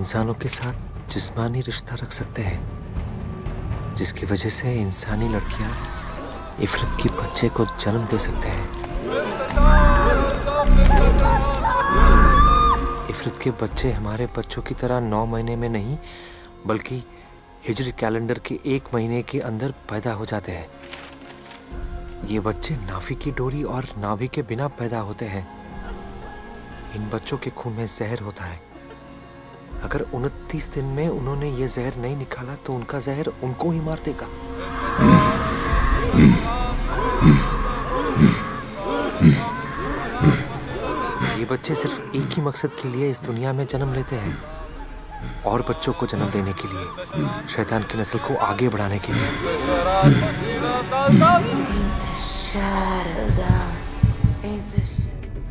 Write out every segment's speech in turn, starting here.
इंसानों के साथ जिस्मानी रिश्ता रख सकते हैं, जिसकी वजह से इंसानी लड़कियां इफरत की बच्चे को जन्म दे सकते हैं। इफरत के बच्चे हमारे बच्चों की तरह 9 महीने में नहीं, बल्कि हिजरी कैलेंडर के 1 महीने के अंदर पैदा हो जाते हैं। ये बच्चे नाभि की डोरी और नाभि के बिना पैदा होते हैं। इन बच्चों के खून में जहर होता है। अगर 29 दिन में उन्होंने ये जहर नहीं निकाला तो उनका जहर उनको ही मार देगा। ये बच्चे सिर्फ एक ही मकसद के लिए इस दुनिया में जन्म लेते हैं, और बच्चों को जन्म देने के लिए, शैतान की नस्ल को आगे बढ़ाने के लिए।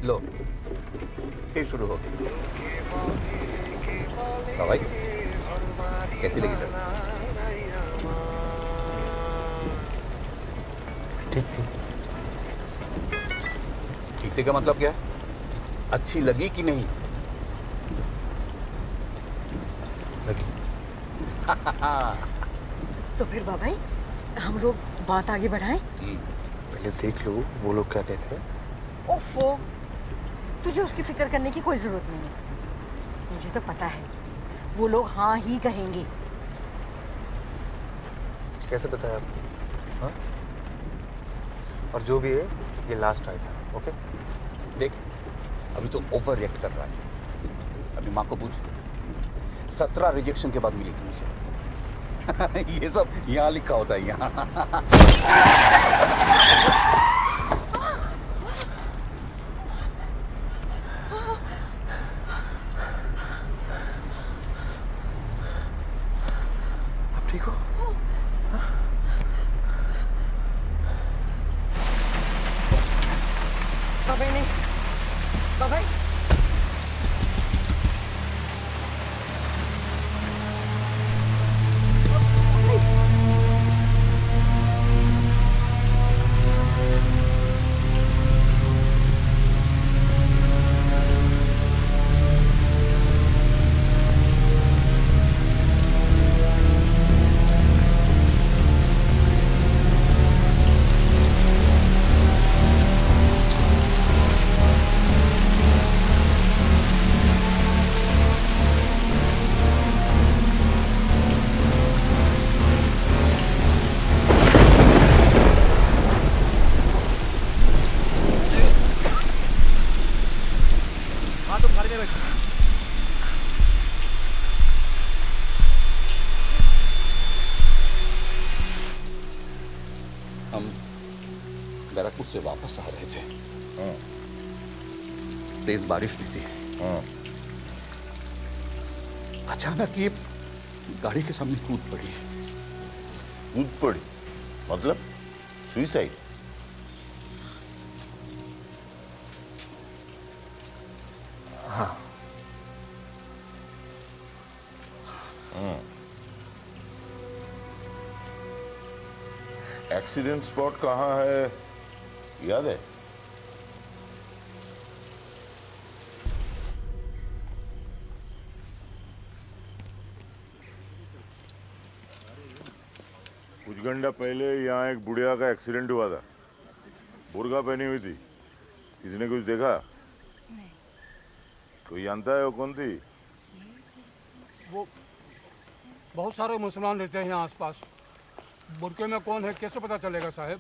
लो, फिर शुरू हो गई। भाई कैसी लगी तेरे? ठीक थी। ठीक थी का मतलब क्या है? अच्छी लगी कि नहीं? लगी। तो फिर बाबाई हम लोग बात आगे बढ़ाएं? पहले देख लो वो लोग क्या कहते हैं। ओफो, तुझे उसकी फिक्र करने की कोई जरूरत नहीं है। मुझे तो पता है वो लोग हाँ ही कहेंगे। कैसे बताया आपको? हाँ? और जो भी है ये लास्ट ट्राई था। ओके देख, अभी तो ओवर रिएक्ट कर रहा है। अभी माँ को पूछ, 17 रिजेक्शन के बाद मिली थी मुझे। ये सब यहाँ लिखा होता है यहाँ। ठीक हो? बाबाई नहीं, बाबाई बैरकपुर से वापस आ रहे थे। तेज बारिश हुई थी। अचानक ये गाड़ी के सामने कूद पड़ी। कूद पड़ी मतलब सुसाइड? हाँ। एक्सीडेंट स्पॉट कहाँ है याद है? कुछ घंटा पहले यहाँ एक बुढ़िया का एक्सीडेंट हुआ था। बुर्का पहनी हुई थी। किसी ने कुछ देखा? नहीं। कोई जानता है वो कौन थी? वो बहुत सारे मुसलमान रहते हैं यहाँ आसपास। बुरके में कौन है कैसे पता चलेगा साहब?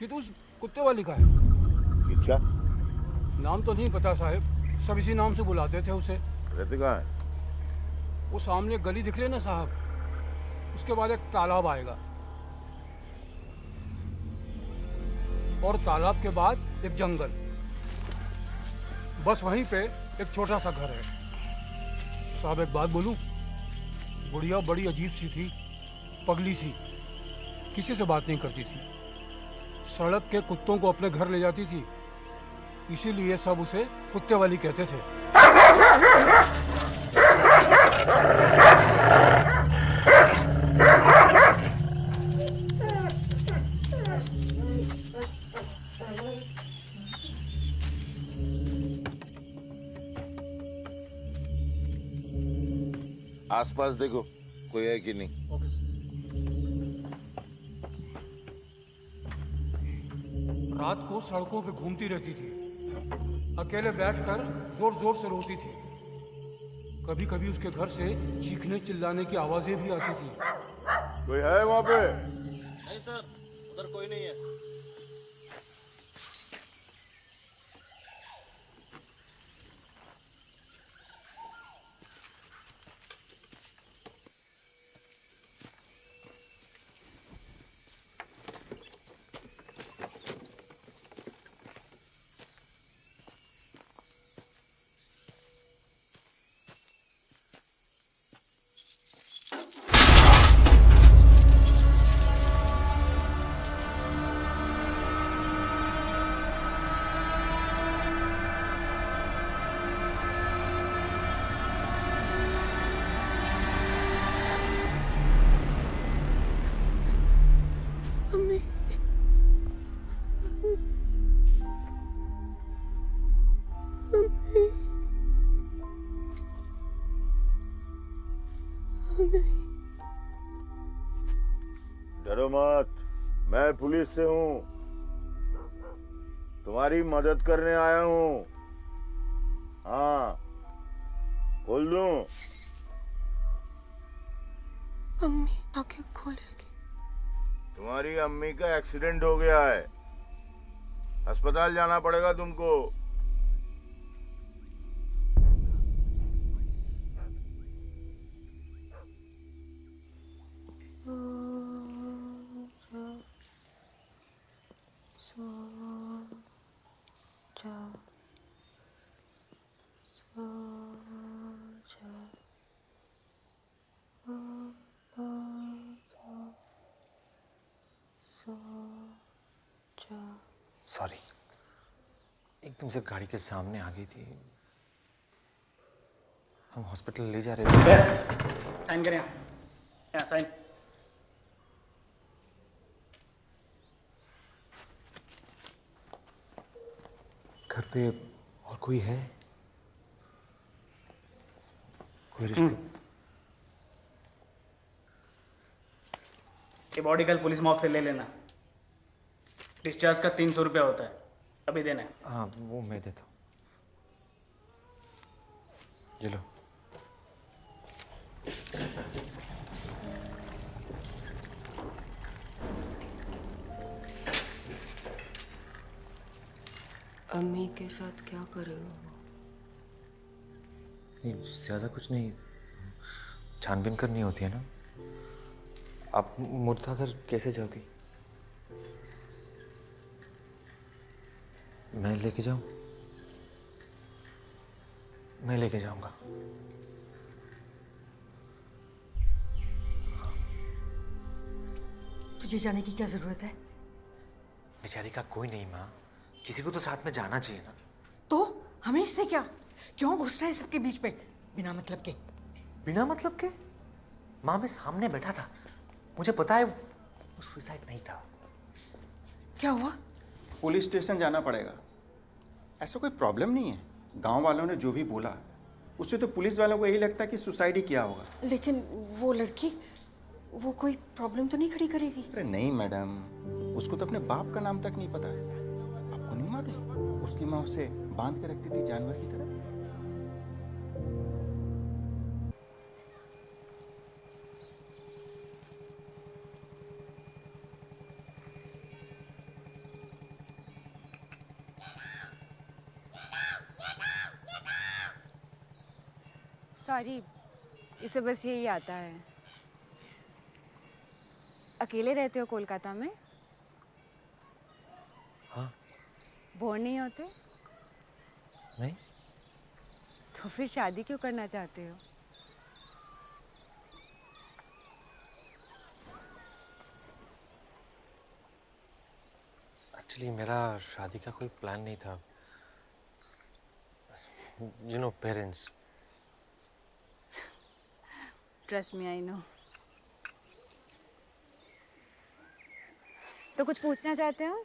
ये तो उस कुत्ते वाली का है। किसका? नाम तो नहीं पता साहब, सब इसी नाम से बुलाते थे उसे। रहते कहाँ है? वो सामने गली दिख रही है ना साहब, उसके बाद एक तालाब आएगा और तालाब के बाद एक जंगल, बस वहीं पे एक छोटा सा घर है। साहब एक बात बोलूं, बुढ़िया बड़ी अजीब सी थी, पगली सी, किसी से बात नहीं करती थी, सड़क के कुत्तों को अपने घर ले जाती थी, इसीलिए सब उसे कुत्ते वाली कहते थे। आसपास देखो कोई है कि नहीं। Okay sir. रात को सड़कों पे घूमती रहती थी, अकेले बैठकर जोर जोर से रोती थी। कभी कभी उसके घर से चीखने चिल्लाने की आवाजें भी आती थी। कोई है वहाँ पे? नहीं सर, उधर कोई नहीं है। डरो मत, मैं पुलिस से हूँ, तुम्हारी मदद करने आया हूँ। हाँ, खोल दूं? अम्मी आंखें खोलेगी। तुम्हारी अम्मी का एक्सीडेंट हो गया है, अस्पताल जाना पड़ेगा तुमको। सॉरी, एकदम से गाड़ी के सामने आ गई थी। हम हॉस्पिटल ले जा रहे थे। साइन करें यहाँ साइन। घर पे और कोई है? कोई रिश्ते? ये बॉडी कल पुलिस मॉब से ले लेना। डिस्चार्ज का 300 रुपया होता है, अभी देना है। हाँ, वो मैं देता हूँ। ये लो। अम्मी के साथ क्या करेगा? नहीं, ज्यादा कुछ नहीं, छानबीन करनी होती है ना। आप मुर्दा घर कैसे जाओगी? मैं लेके जाऊं? मैं लेके जाऊंगा। तुझे जाने की क्या जरूरत है? बेचारी का कोई नहीं माँ, किसी को तो साथ में जाना चाहिए ना। तो हमें इससे क्या? क्यों घुस रहा है सबके बीच पे बिना मतलब के? बिना मतलब के? माँ, मैं सामने बैठा था, मुझे पता है वो सुसाइड नहीं था। क्या हुआ? पुलिस स्टेशन जाना पड़ेगा। ऐसा कोई प्रॉब्लम नहीं है। गांव वालों ने जो भी बोला उससे तो पुलिस वालों को यही लगता है कि सुसाइड ही किया होगा। लेकिन वो लड़की, वो कोई प्रॉब्लम तो नहीं खड़ी करेगी? अरे नहीं मैडम, उसको तो अपने बाप का नाम तक नहीं पता है। आपको नहीं मालूम उसकी माँ उसे बांध के रखती थी जानवर की तरह। सॉरी, इसे बस यही आता है। अकेले रहते हो कोलकाता में? हाँ। बोर नहीं होते? नहीं। तो फिर शादी क्यों करना चाहते हो? एक्चुअली मेरा शादी का कोई प्लान नहीं था। You know, parents. Trust me, I know. तो कुछ पूछना चाहते हो?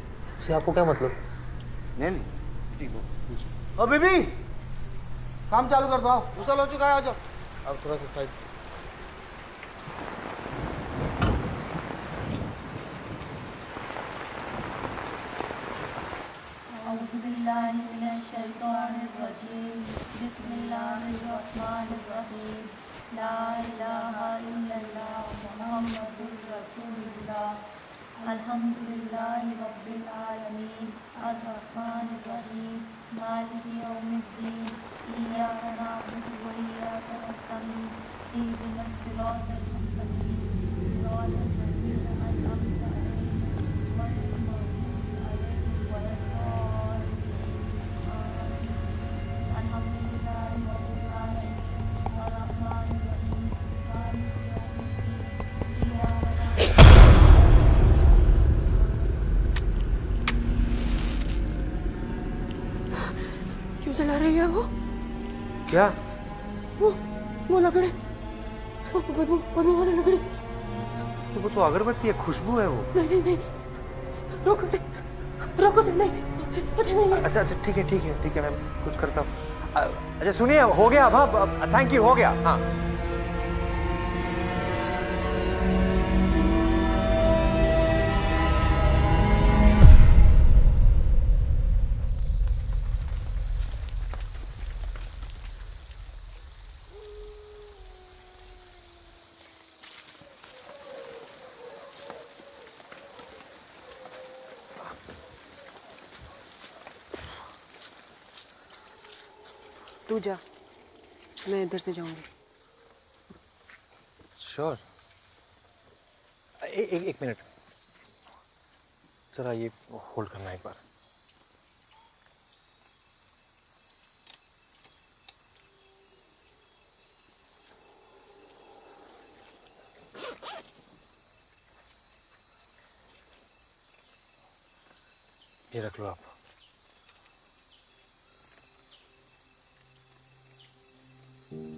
से आपको क्या मतलब? नहीं ओ बीबी, काम चालू कर दो। आओ, गुस्सा हो चुका है, आ जाओ। अब थोड़ा सा साइड। अल्हम्दुलिल्लाहि रब्बिल आलमीन अर्रहमानिर रहीम मालिकि यौमिद्दीन इय्याका नअबुदु व इय्याका नस्तईन इहदिनस सिरातल मुस्तकीम सिरातल लज़ीना अनअमता अलैहिम गैरिल मग़दूबि अलैहिम वलद्दाल्लीन अल्हम्दुलिल्लाहि रब्बिल आलमीन अर्रहमानिर रहीम मालिकि यौमिद्दीन इय्याका क्यों जला रही है वो? क्या? वो लकड़ी, बदबू वाली लकड़ी। वो तो अगरबत्ती है, खुशबू है वो। नहीं, रोको से नहीं, मुझे नहीं। अच्छा ठीक है, मैं कुछ करता हूँ। अच्छा सुनिए, हो गया अब। थैंक यू, हो गया। हाँ तू जा, मैं इधर से जाऊंगी। श्योर। एक मिनट, जरा ये होल्ड करना एक बार। ये रख लो आप।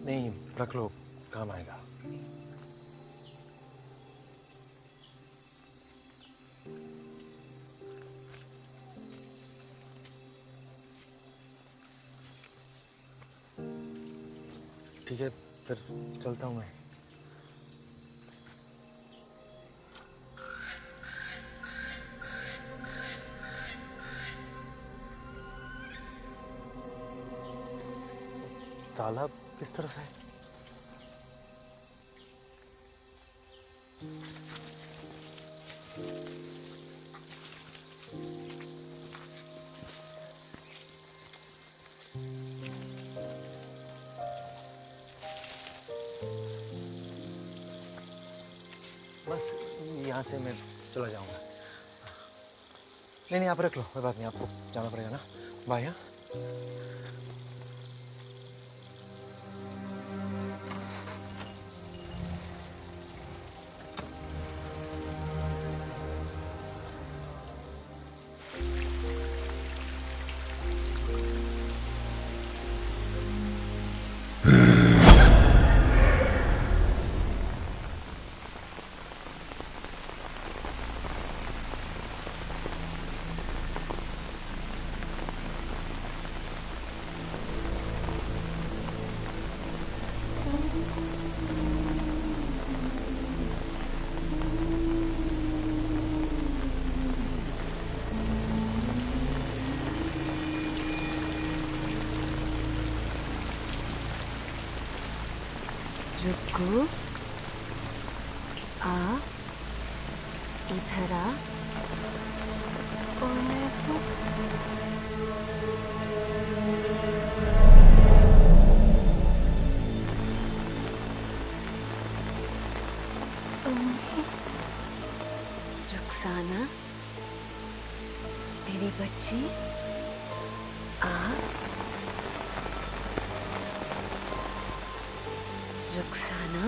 नहीं, रख लो, काम आएगा। ठीक है, फिर चलता हूँ मैं। ताला किस तरफ है? बस यहाँ से मैं चला जाऊंगा। नहीं, आप रख लो, कोई बात नहीं, आपको जाना पड़ेगा ना। बाय। हाँ रुको, आ, इधर आ, कौन है वो? रुखसाना, मेरी बच्ची, आ। रुखसाना,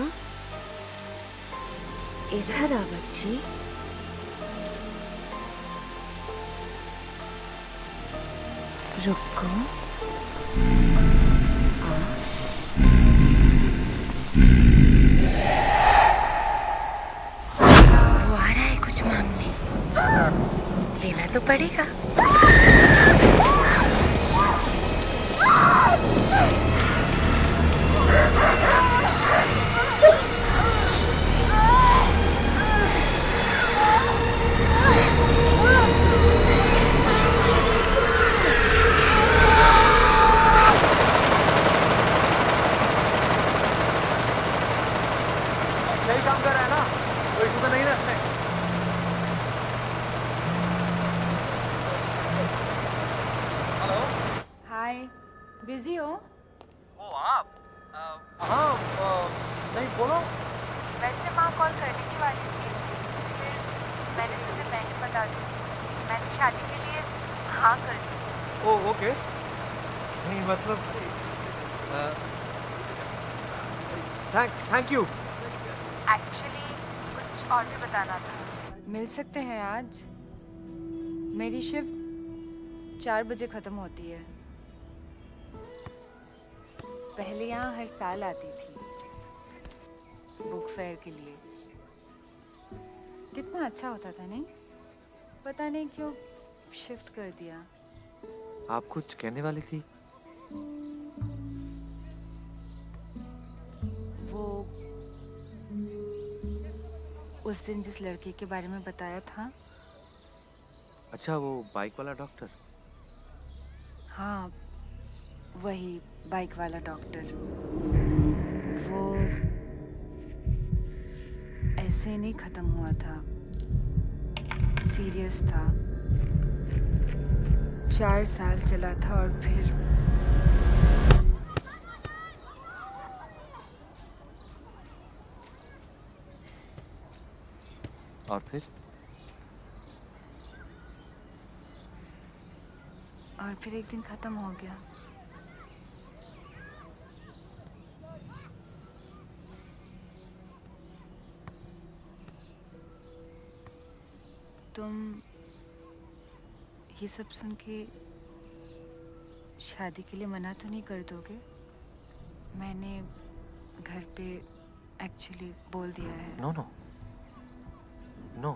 इधर आ बच्ची। रुको, आ। वो आ रहा है कुछ मांगने, लेना तो पड़ेगा। सही काम कर रहा है ना, कोई इशू तो नहीं ना इसमें? हेलो। हाय, बिजी हो? ओ आप? हाँ, नहीं बोलो। वैसे माँ कॉल करने की वाली थी, फिर मैंने सोचा मैं ही बता दूँ। मैंने शादी के लिए हाँ कर दी। ओ ओके। नहीं मतलब थैंक यू। एक्चुअली कुछ और भी बताना था। मिल सकते हैं आज? मेरी शिफ्ट 4 बजे खत्म होती है। पहले यहाँ हर साल आती थी बुक फेयर के लिए। कितना अच्छा होता था नहीं? पता नहीं क्यों शिफ्ट कर दिया। आप कुछ कहने वाली थी? वो उस दिन जिस लड़के के बारे में बताया था। अच्छा, वो बाइक वाला डॉक्टर? हाँ, वही बाइक वाला डॉक्टर। वो ऐसे नहीं खत्म हुआ था, सीरियस था। 4 साल चला था और फिर एक दिन खत्म हो गया। तुम ये सब सुन के शादी के लिए मना तो नहीं कर दोगे? मैंने घर पे एक्चुअली बोल दिया है। No no no.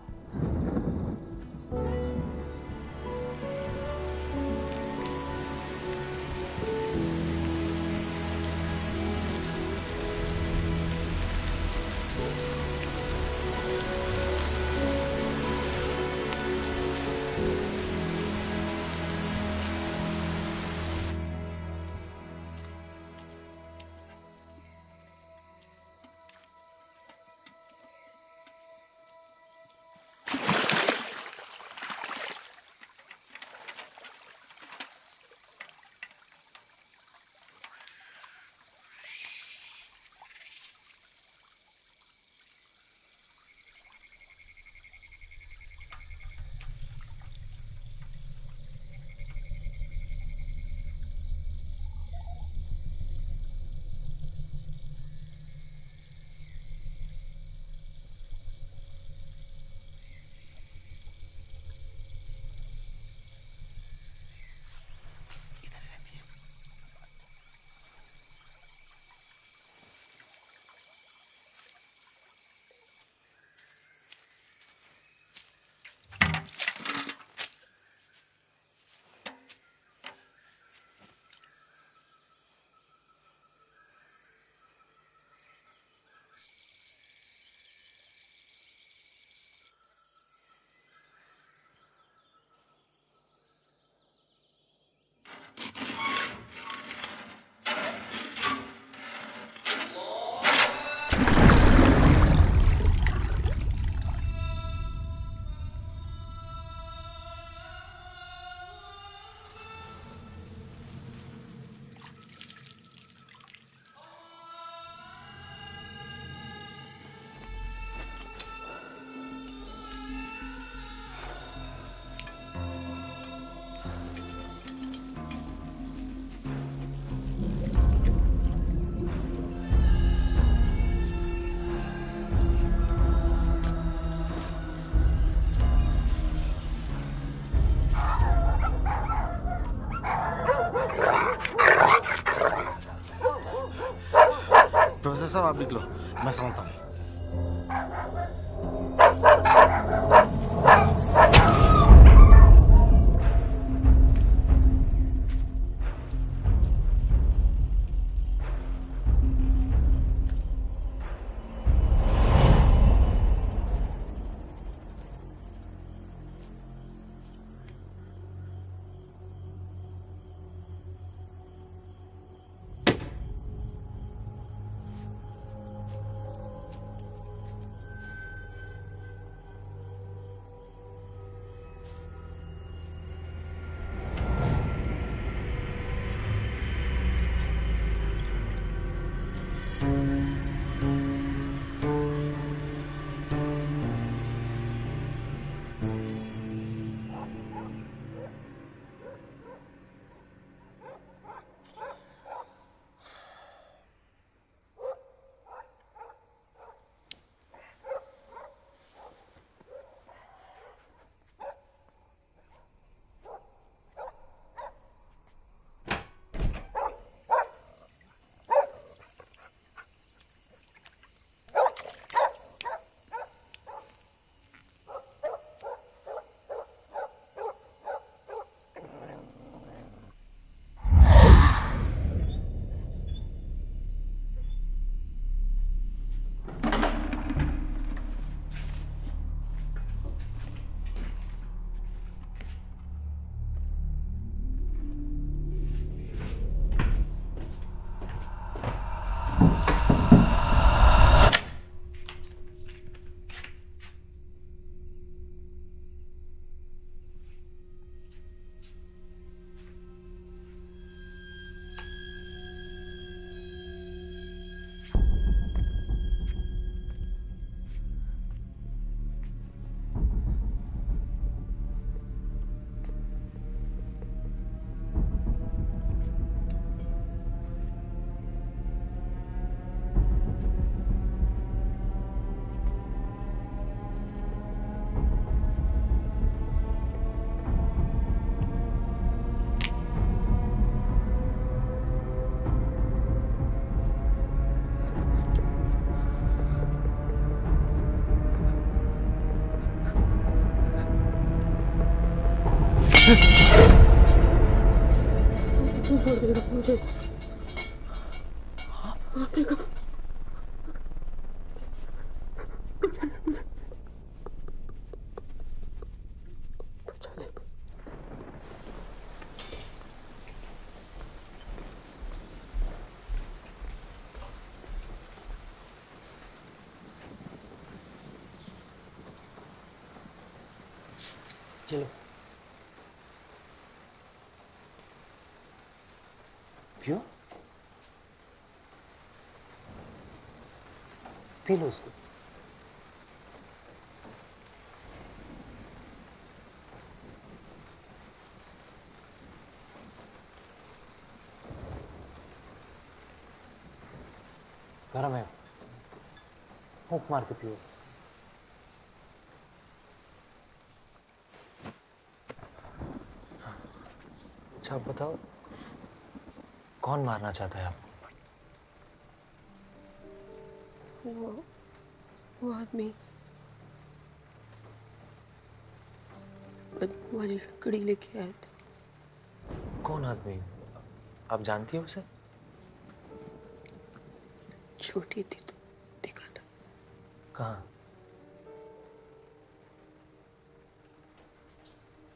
प्रोफेसर साहब आप निकलो, मैं समझता हूँ। छोड़ देगा मुझे, मार देगा। चलो पियो, पी लो इसको। गरम है, फूंक मार के पियो। अच्छा आप बताओ, कौन मारना चाहता है आपको? वो आदमी बदबू वाली लकड़ी लेके आया था। कौन आदमी? आप जानती हो उसे? छोटी थी तो देखा था। कहाँ?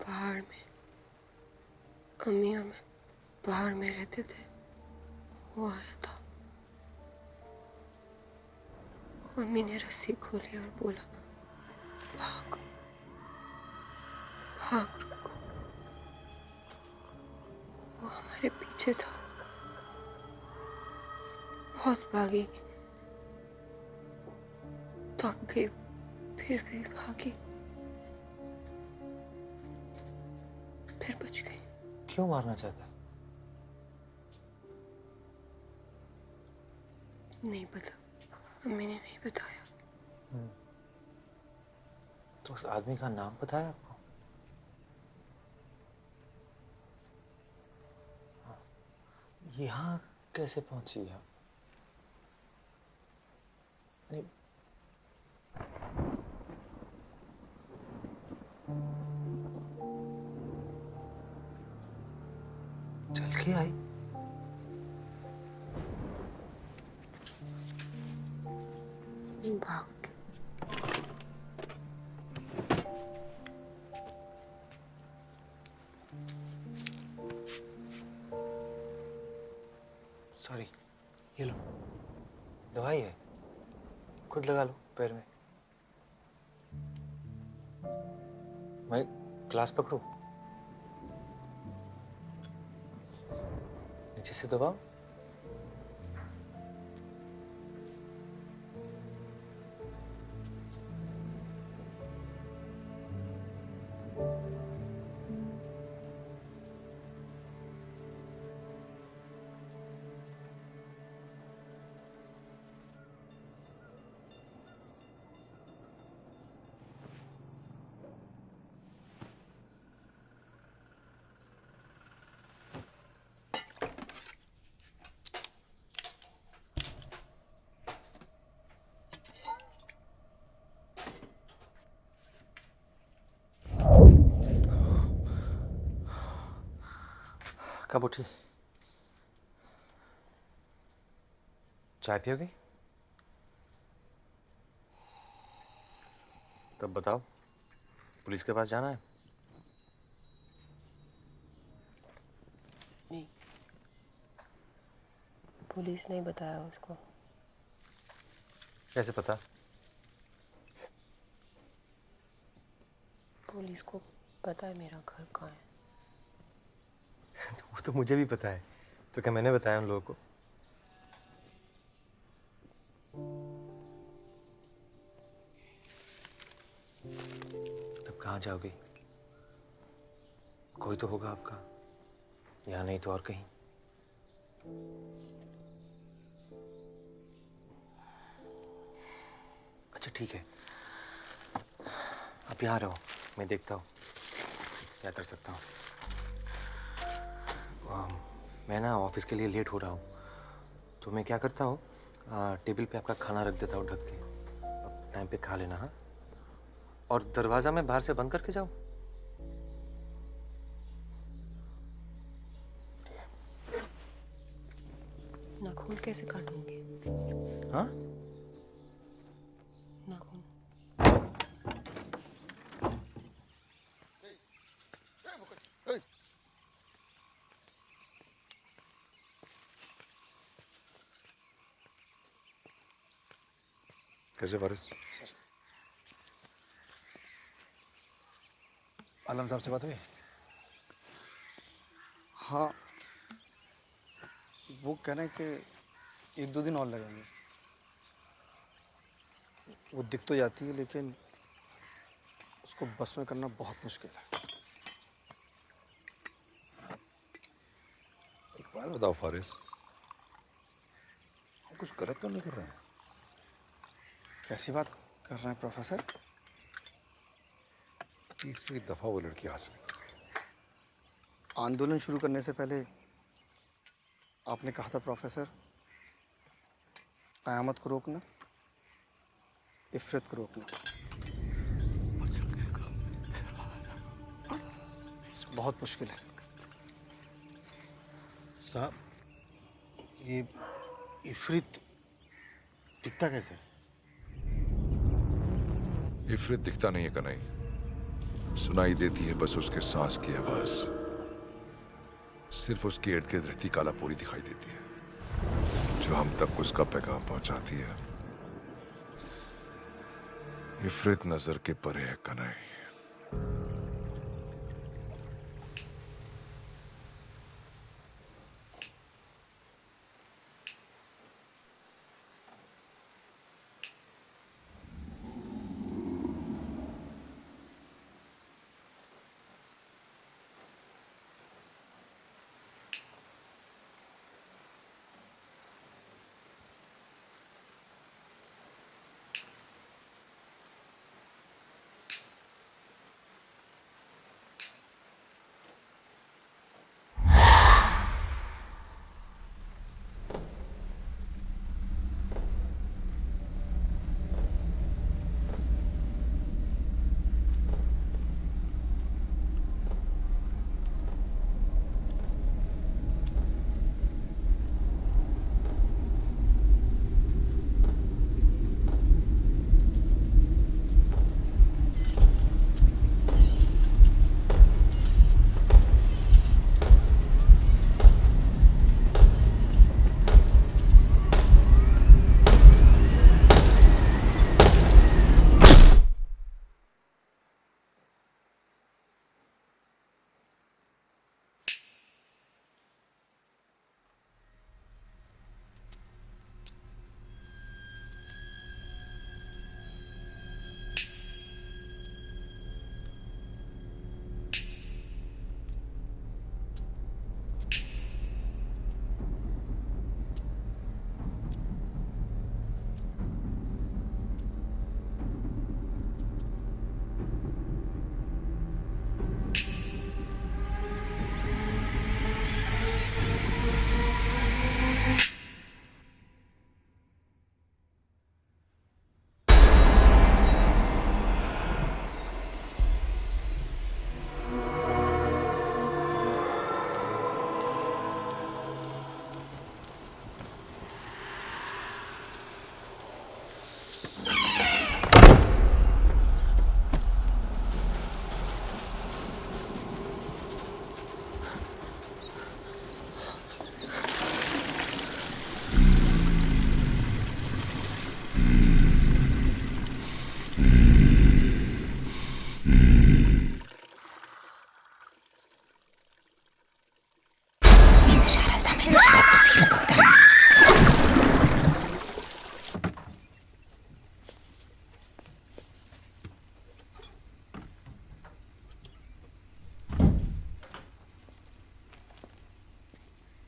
पहाड़ में। अम्मी हम पहाड़ में रहते थे, वो आया था। मम्मी ने रस्सी खोली और बोला भाग भाग, रुको। वो हमारे पीछे था, बहुत भागी, थक गई, फिर भी भागी, फिर बच गई। क्यों मारना चाहता है? नहीं पता, अम्मी ने नहीं बताया। तो उस आदमी का नाम पता है आपको? यहाँ कैसे पहुंची आप? नहीं, चल के आई? भाग। सॉरी, ये लो, दवाई है, खुद लगा लो पैर में। मैं ग्लास पकड़ूं? नीचे से दबाओ। कब उठी? चाय पियोगी? तब बताओ, पुलिस के पास जाना है? नहीं, पुलिस नहीं बताया उसको। कैसे पता? पुलिस को पता है मेरा घर कहाँ है। वो तो मुझे भी पता है, तो क्या मैंने बताया उन लोगों को? तब कहाँ जाओगे? कोई तो होगा आपका, यहाँ नहीं तो और कहीं। अच्छा ठीक है, आप यहाँ रहो, मैं देखता हूँ क्या कर सकता हूँ। मैं ना ऑफिस के लिए लेट हो रहा हूँ, तो मैं क्या करता हूँ, टेबल पे आपका खाना रख देता हूँ ढक के, अब टाइम पे खा लेना। हाँ, और दरवाज़ा मैं बाहर से बंद करके जाऊँ? नाखून कैसे काटूंगी? हाँ? नाखून। कैसे फारिस? आलम साहब से बात हुई? हाँ, वो कह रहे हैं कि 1-2 दिन और लगेंगे। वो दिख तो जाती है लेकिन उसको बस में करना बहुत मुश्किल है। एक बात बताओ फारिस, हम कुछ गलत तो नहीं कर रहे हैं? कैसी बात कर रहे हैं प्रोफेसर? तीसरी दफा वो लड़की हासिल कर गई। आंदोलन शुरू करने से पहले आपने कहा था प्रोफेसर, क़यामत को रोकना, इफ़रत को रोकना। बहुत मुश्किल है साहब। ये इफ़रित दिखता कैसे? इफरित दिखता नहीं है कन्हई, सुनाई देती है बस उसके सांस की आवाज। सिर्फ उसकी इर्द गिर्द रहती काला पूरी दिखाई देती है जो हम तक उसका पैगाम पहुंचाती है। इफरित नजर के परे है कन्हई।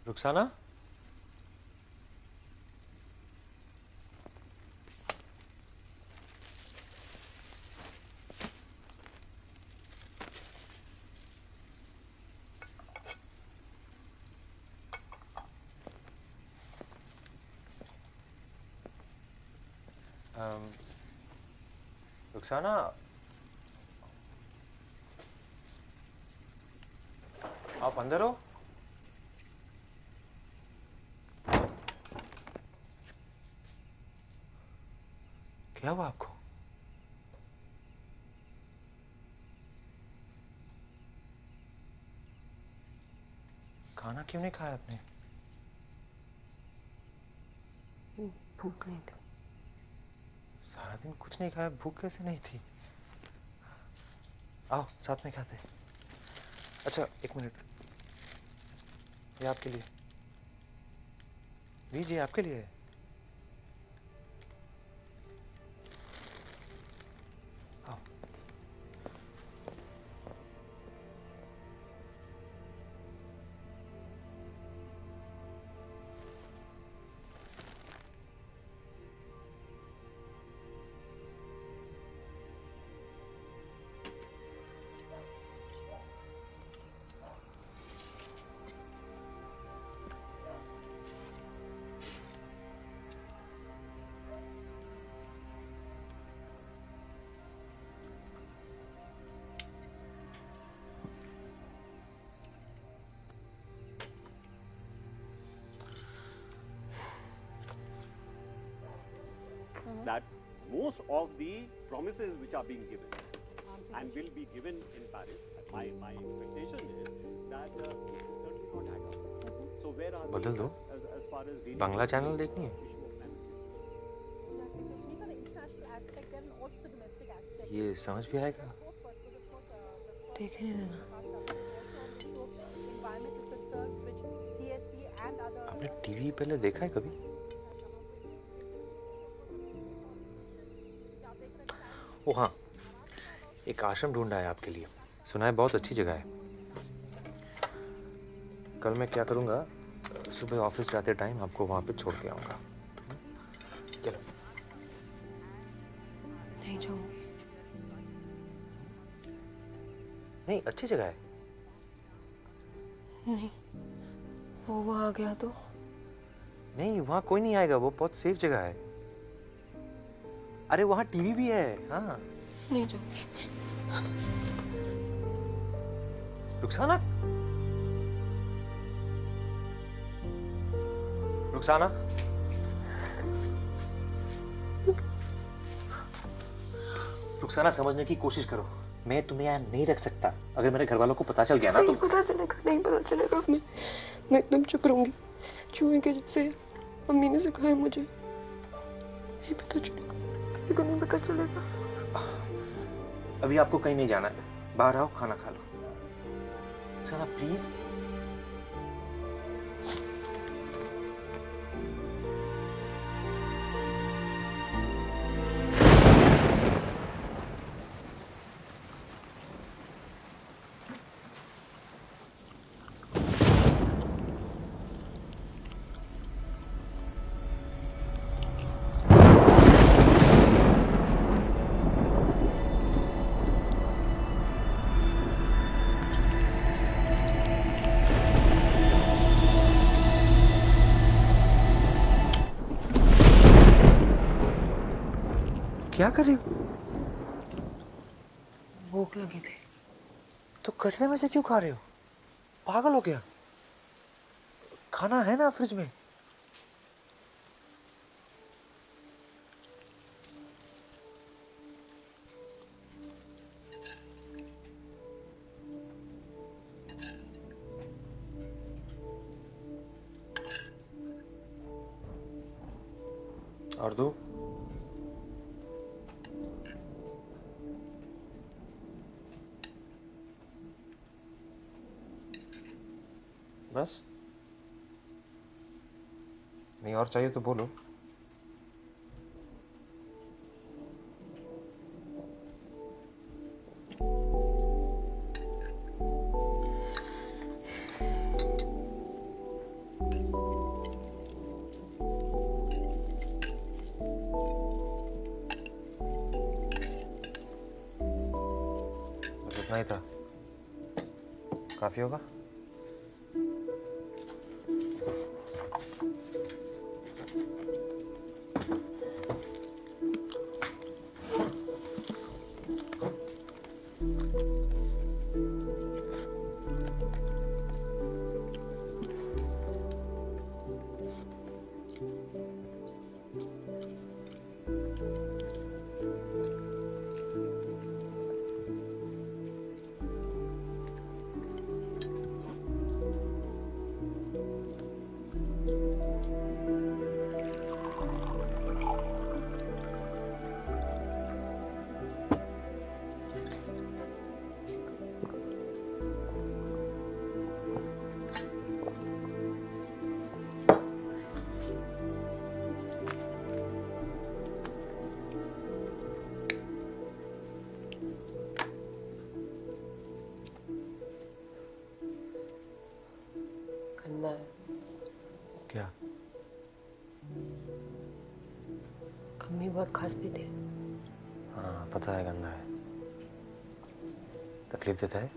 रुखसाना, रुखसाना, आप अंदर हो? क्या हुआ आपको? खाना क्यों नहीं खाया आपने? भूख नहीं थी। सारा दिन कुछ नहीं खाया, भूख कैसे नहीं थी? आओ साथ में खाते। अच्छा एक मिनट, ये आपके लिए, लीजिए आपके लिए। आओ। that most of the promises which are being given and will be given in Paris, my expectation is that it will certainly not add up. So where are बदल we दो। as far as daily Bangla channel देखनी है? ये समझ भी आएगा? देखने देना। आपने टीवी पहले देखा है कभी? ओ हाँ, एक आश्रम ढूंढा है आपके लिए, सुना है बहुत अच्छी जगह है। कल मैं क्या करूँगा, सुबह ऑफिस जाते टाइम आपको वहाँ पे छोड़ के आऊँगा। चलो। नहीं जाऊंगी। नहीं, अच्छी जगह है। नहीं, वो वहाँ गया तो? नहीं, वहाँ कोई नहीं आएगा, वो बहुत सेफ जगह है। अरे वहाँ टीवी भी है। हाँ। नहीं जाऊंगी। रुखसाना, रुखसाना, रुखसाना समझने की कोशिश करो। मैं तुम्हें यहाँ नहीं रख सकता। अगर मेरे घर वालों को पता चल गया ना तो नहीं पता चलेगा, नहीं पता चलेगा। मैं एकदम चुप रहूंगी, चूहे के जैसे। अम्मी ने सिखाया मुझे, नहीं पता चलेगा, किसी को नहीं पता चलेगा। अभी आपको कहीं नहीं जाना है, बाहर आओ, खाना खा लो। रुखसाना प्लीज। क्या कर रही हो? भूख लगी थी। तो कचरे में से क्यों खा रहे हो? पागल हो गया? खाना है ना फ्रिज में। और दो। बस? नहीं और चाहिए तो बोलो। बस इतना ही था, काफी होगा। गंदा है। क्या? अम्मी बहुत खांसती थी। हाँ पता है, गंदा है। तकलीफ देता है?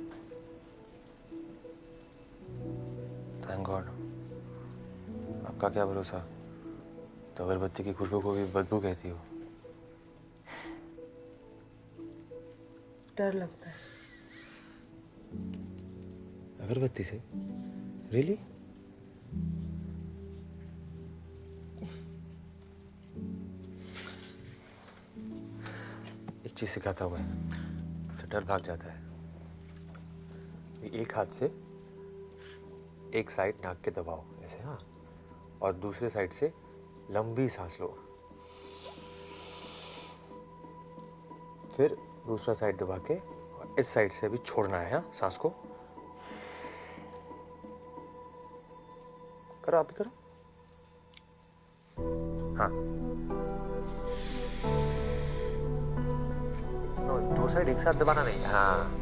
Thank God. आपका क्या भरोसा, तो अगरबत्ती की खुशबू को भी बदबू कहती हो। डर लगता है। अगरबत्ती से? रियली? एक चीज सिखाता हूँ मैं, उससे डर भाग जाता है। एक हाथ से एक साइड नाक के दबाओ ऐसे, हाँ, और दूसरे साइड से लंबी सांस लो, फिर दूसरा साइड दबा के और इस साइड से भी छोड़ना है, हाँ, सांस को। करो, आप भी करो। हाँ, दो साइड एक साथ दबाना नहीं। हाँ,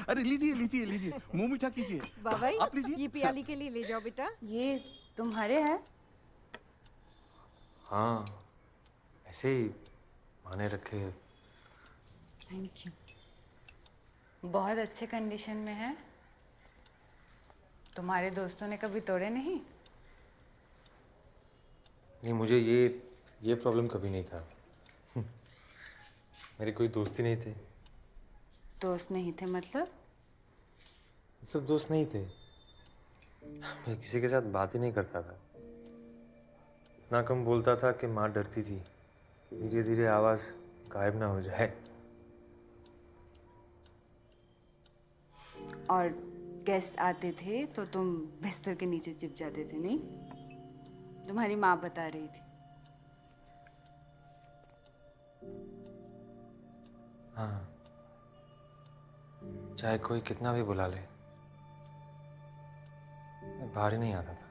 अरे लीजिए लीजिए लीजिए, मुंह मीठा कीजिए। बाबा आप लीजिए। ये पियाली के लिए ले जाओ बेटा। ये तुम्हारे हैं? हाँ, ऐसे ही माने रखे। Thank you. बहुत अच्छे कंडीशन में है। तुम्हारे दोस्तों ने कभी तोड़े नहीं? नहीं, मुझे ये प्रॉब्लम कभी नहीं था। मेरे कोई दोस्त ही नहीं थे। दोस्त नहीं थे मतलब? सब दोस्त नहीं थे। मैं किसी के साथ बात ही नहीं करता था। इतना कम बोलता था कि माँ डरती थी कि धीरे धीरे आवाज गायब ना हो जाए। और गेस्ट आते थे तो तुम बिस्तर के नीचे छिप जाते थे, नहीं? तुम्हारी माँ बता रही थी। हाँ, चाहे कोई कितना भी बुला ले, मैं बाहर ही नहीं आता था।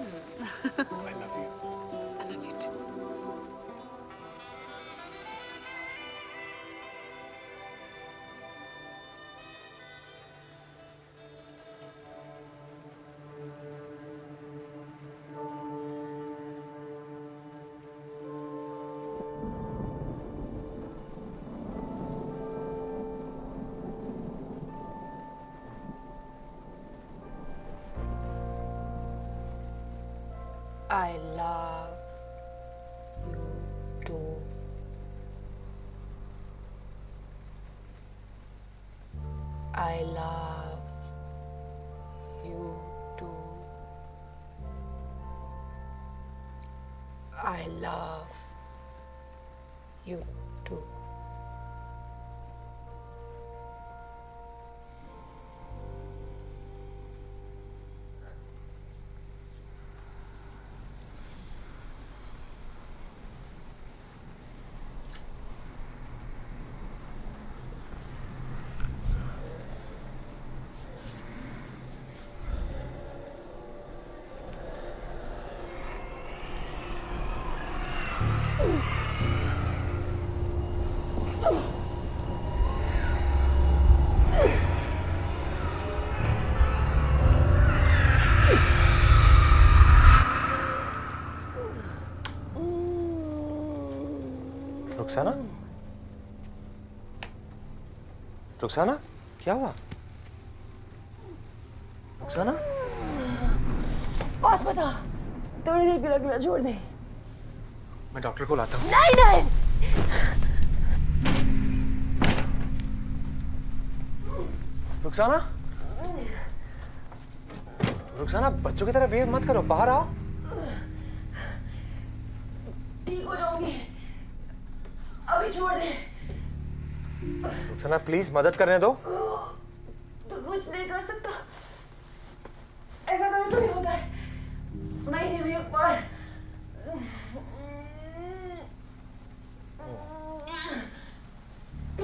I love you. I love you too. I love you too. I love you too. I love you too. Rukhsana, Rukhsana, क्या हुआ? रुखसाना, बस बता, थोड़ी देर के लिए अकेला छोड़ दे। मैं डॉक्टर को लाता हूँ। नहीं नहीं। रुखसाना, रुखसाना, बच्चों की तरह बिहेव मत करो, बाहर आओ। ठीक हो जाऊंगी, अभी छोड़ दे। रुखसाना प्लीज मदद करने दो। तो कुछ नहीं कर सकता, ऐसा कभी तो नहीं होता है, महीने में एक बार।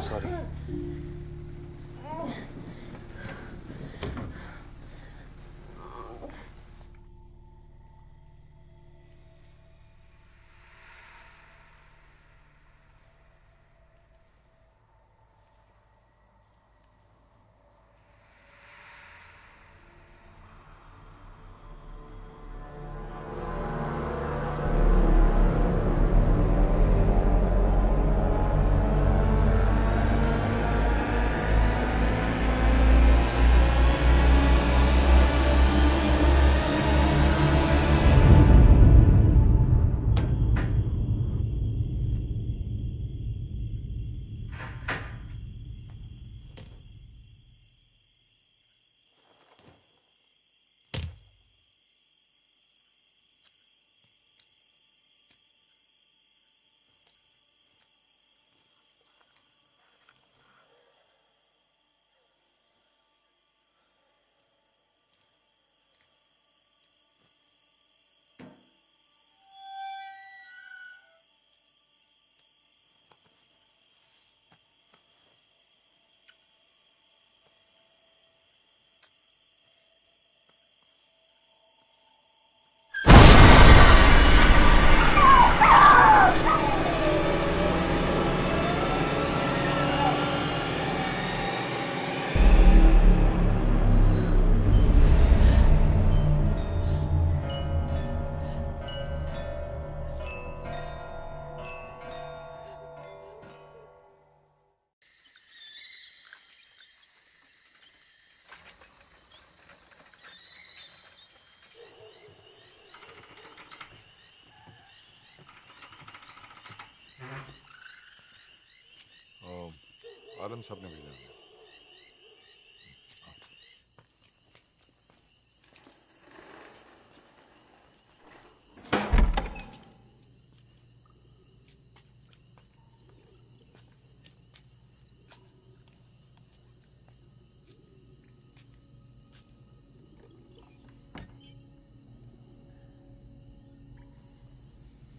सॉरी। आलम साहब ने भेजा है।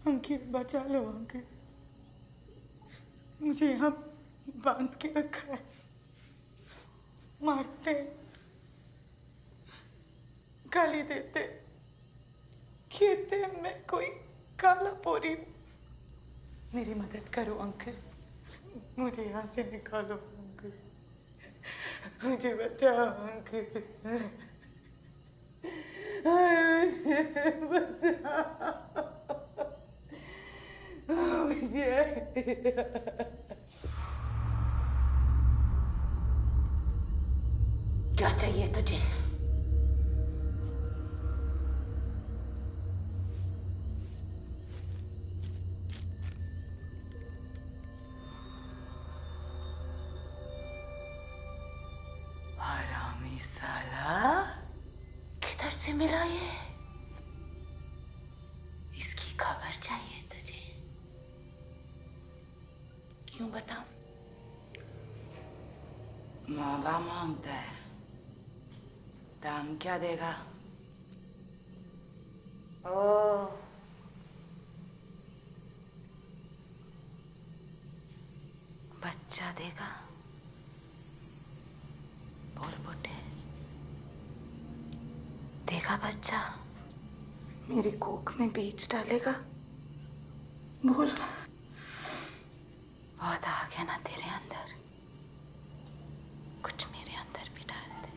अंकित बचा लो अंकित, मुझे यहाँ बांध के रखा है, मारते, गाली देते, कहते मैं कोई काला पोरी हूँ। मेरी मदद करो अंकल, मुझे यहाँ से निकालो अंकल, मुझे बचाओ अंकल, मुझे बचाओ मुझे। क्या चाहिए तुझे? साला किधर से मिला ये? इसकी खबर चाहिए तुझे? क्यों बताऊं? महंगा मांगता है। दाम क्या देगा? ओ बच्चा देगा। बोल बुड्ढे, देगा बच्चा? मेरी कोख में बीज डालेगा? बोल। बहुत आ गया ना तेरे अंदर, कुछ मेरे अंदर भी डाल दे।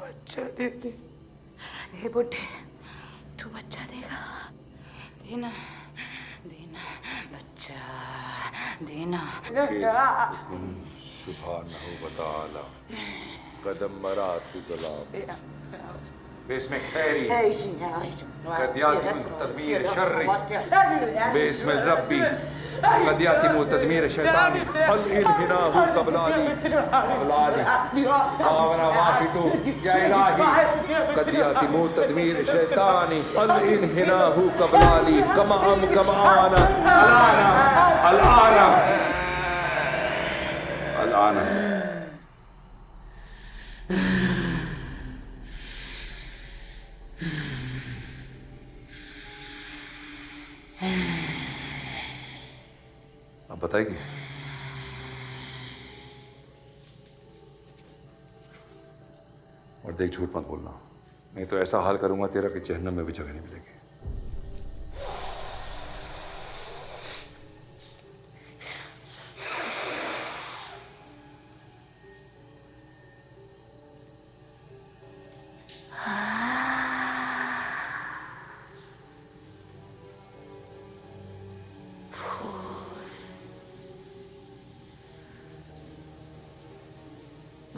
बच्चा दे दे। हे बुड्ढे, तू बच्चा देगा? देना देना बच्चा देना। सुभानहू व तआला कदम मरात ज़लाम बेस्म खैरी कदियाती तदमीर शर्री बेस्म रब्बी कदियाती तदमीर शैतानी अल इन्हिनाहु कबलानी आवना वाफितु या इलाही कदियाती तदमीर शैतानी अल इन्हिनाहु कबलानी कमा आना अलाना अलाना अब बताएगी? और देख, झूठ मत बोलना, नहीं तो ऐसा हाल करूंगा तेरा कि जहन्नम में भी जगह नहीं मिलेगी।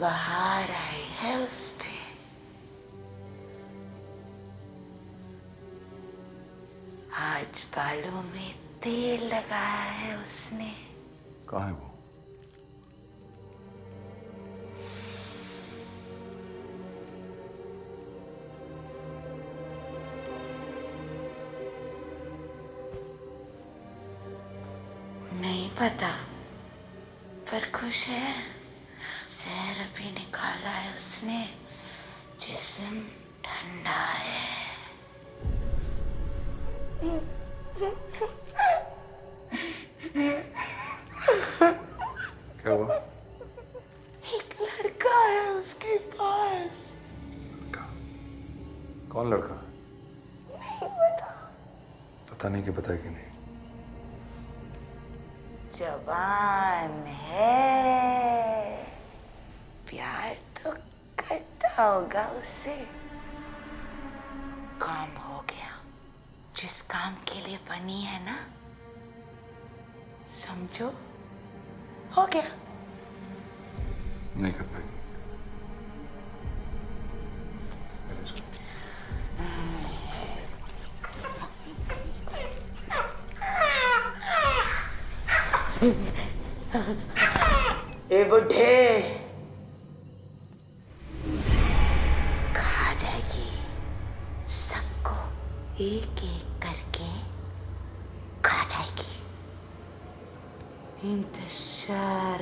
बाहर आई है उस पे। आज बालों में तेल लगाया है उसने। कहाँ है वो? नहीं पता, पर खुश है। सैर अभी निकाला है उसने, जिस्म ठंडा है। क्या हुआ? एक लड़का है उसके पास। कौन लड़का? नहीं पता। पता नहीं कि बताएगी नहीं। जवान है, प्यार तो करता होगा उससे। काम हो गया, जिस काम के लिए बनी है ना, समझो, हो गया। नहीं कर पाएगी। ए बुढ़े, खा जाएगी सबको, एक एक करके खा जाएगी। इंतशार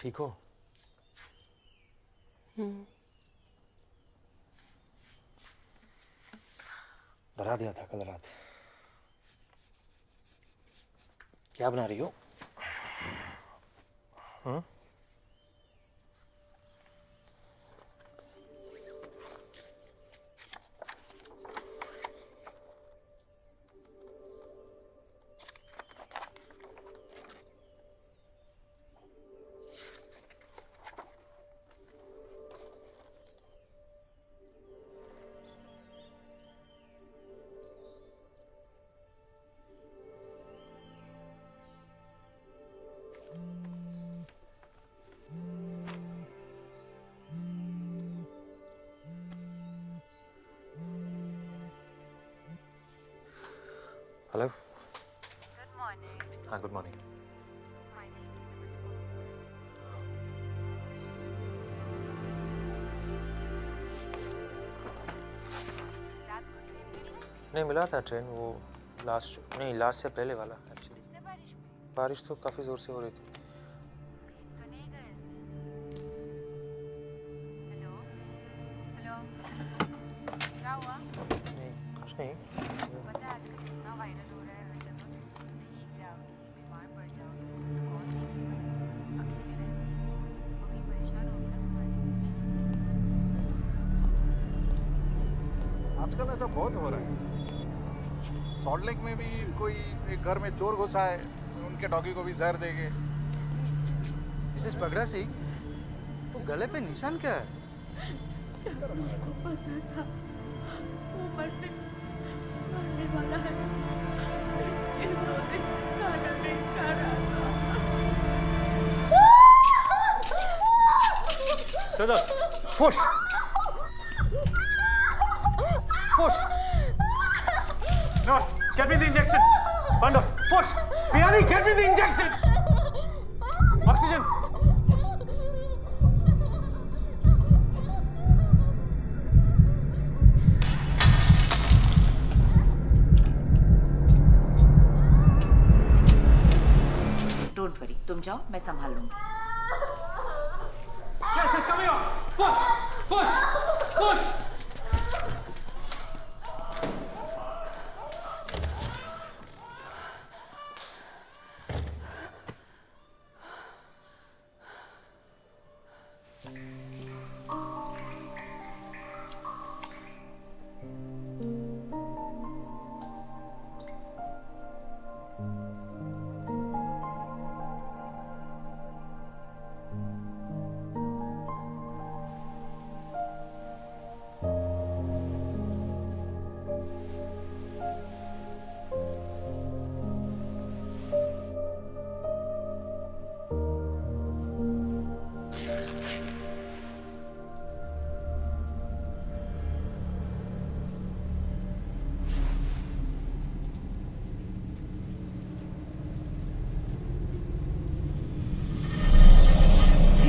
ठीक हो? डरा दिया था कल रात। क्या बना रही हो? हाँ? हेलो। Good morning. हाँ, गुड मॉर्निंग। नहीं मिला था ट्रेन, वो लास्ट से पहले वाला एक्चुअली। बारिश तो काफ़ी ज़ोर से हो रही थी। क्या हुआ? नहीं, कुछ नहीं। पता है आजकल कितना वायरल हो रहा है हर जगह। भीग जाओगी, बीमार पड़ जाओगी, तो कौन देखेगा? अकेले रहती हो, मम्मी परेशान होगी ना तुम्हारी। आजकल ऐसा बहुत हो रहा है। सॉल्ट लेक में भी कोई एक घर में चोर घुसा है, उनके डॉगी को भी जहर देंगे। मिसेस पगड़ा सिंह, वो गले पे निशान क्या है? उसको पता था वो मरने वाला है, इसलिए 2 दिन से खाना नहीं खा रहा था। चलो, push push. Nurse, get me the injection. Fandos, push. Piyani, get me the injection. Oxygen. Don't worry, तुम जाओ, मैं संभाल लूंगी। Yes, it's coming on. Push, push, push.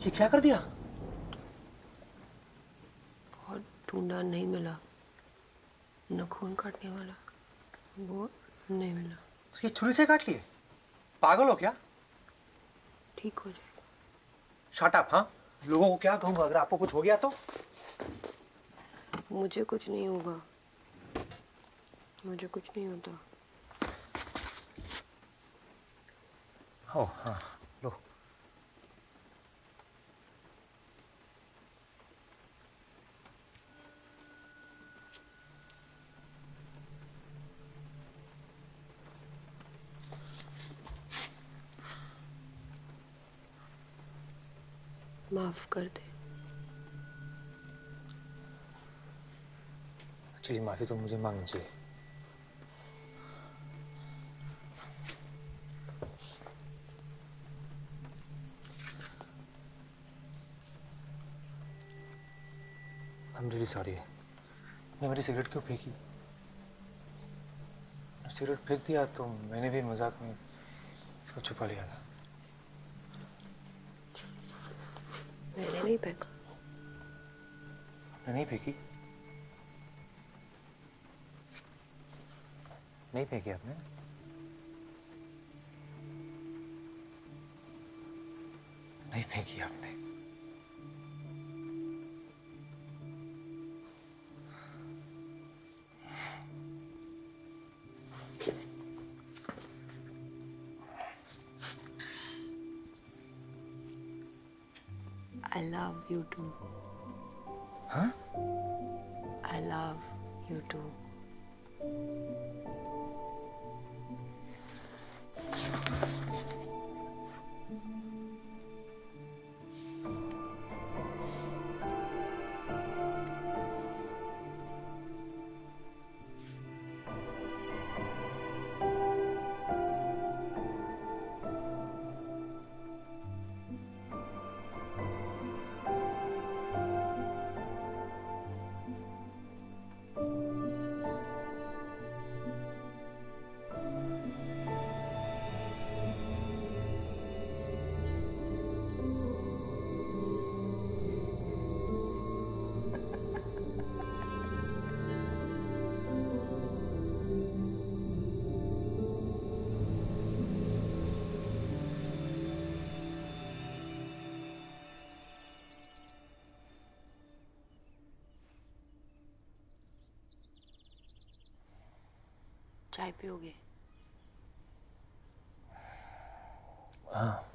ये क्या कर दिया? बहुत ढूंढा, नहीं मिला। नाखून काटने वाला वो नहीं मिला। तो ये छुरी से काट लिए? पागल हो क्या? ठीक हो जाए। Shut up. हाँ, लोगों को क्या कहूंगा अगर आपको कुछ हो गया तो? मुझे कुछ नहीं होगा, मुझे कुछ नहीं होता। ओ हाँ, लो। माफ कर दे। एक्चुअली माफी तो मुझे मांगनी चाहिए। I'm really sorry। आपने मेरी सिगरेट क्यों फेंकी? सिगरेट फेंक दिया तो मैंने भी मजाक में इसको छुपा लिया था। मैंने नहीं फेंका। आपने नहीं फेंकी? नहीं फेंकी आपने? नहीं फेंकी आपने? I love you too. हाँ? I love you too. चाय पियोगे? हाँ।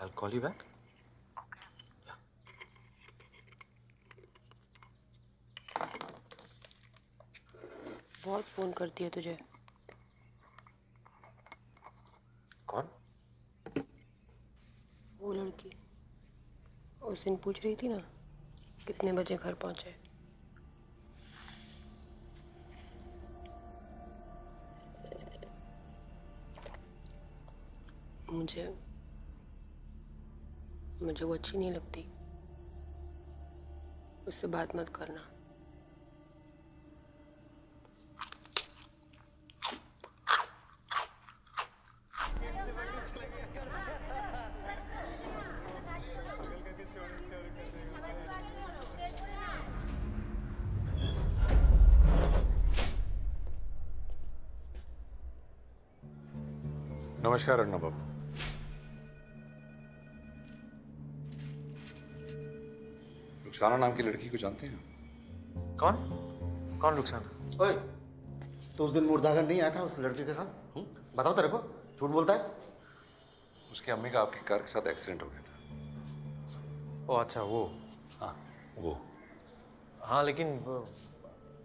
I'll call you back. बहुत फोन करती है तुझे। कौन? वो लड़की उस दिन पूछ रही थी ना कितने बजे घर पहुंचे। मुझे वो अच्छी नहीं लगती। उससे बात मत करना। नमस्कार अन्ना बाबू। रुखसाना नाम की लड़की को जानते हैं? कौन? कौन रुखसाना? ओए, तो उस दिन मुर्दागन नहीं आया था उस लड़के के साथ? बताओ तेरे को, झूठ बोलता है? उसकी अम्मी का आपकी कार के साथ एक्सीडेंट हो गया था। ओ अच्छा, वो। हाँ, वो। हाँ, लेकिन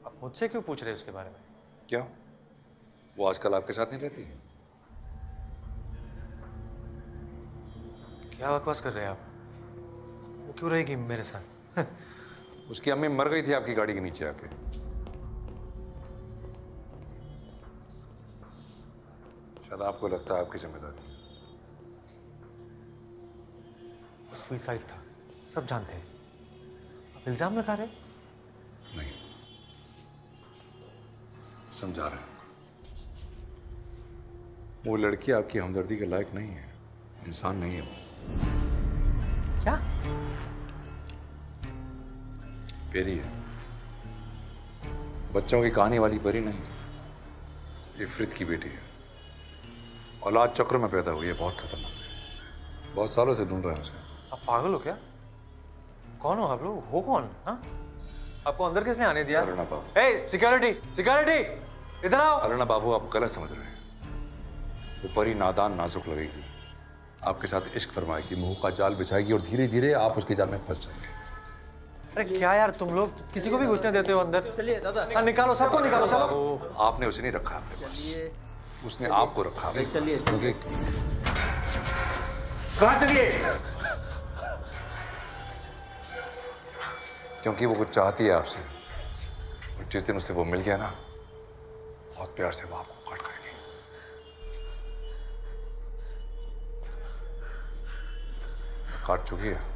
आप मुझसे क्यों पूछ रहे हैं उसके बारे में? क्यों? वो आजकल आपके साथ नहीं रहती? क्या बकवास कर रहे हैं आप? वो क्यों रहेगी मेरे साथ? उसकी अम्मी मर गई थी आपकी गाड़ी के नीचे आके। शायद आपको लगता है आपकी जिम्मेदारी। सुसाइड था, सब जानते हैं। आप इल्जाम लगा रहे? नहीं, समझा रहे हैं। वो लड़की आपकी हमदर्दी के लायक नहीं है, इंसान नहीं है वो। क्या? पेरी है, बच्चों की कहानी वाली परी नहीं। इफ्रित की बेटी है, औलाद चक्र में पैदा हुई है, बहुत खतरनाक है। बहुत सालों से ढूंढ रहे हैं उसे। आप पागल हो क्या? कौन हो आप लोग? हो कौन? हाँ? आपको अंदर किसने आने दिया? अरुणा बाबू। ए, सिक्योरिटी, सिक्योरिटी, इधर आओ। अरुणा बाबू, आप गलत समझ रहे हैं। वो परी नादान नाजुक लगेगी, आपके साथ इश्क फरमाएगी, मुंह का जाल बिछाएगी और धीरे धीरे आप उसके जाल में फंस जाएंगे। अरे क्या यार, तुम लोग किसी को भी घुसने देते हो अंदर? चलिए दादा, निकालो, सबको निकालो, चलो। आपने उसे नहीं रखा अपने पास, उसने आपको रखा। चलिए, क्योंकि कहाँ चलिए? क्योंकि वो कुछ चाहती है आपसे, और जिस दिन उससे वो मिल गया ना, बहुत प्यार से वो आपको काट खाएगी। काट चुकी है।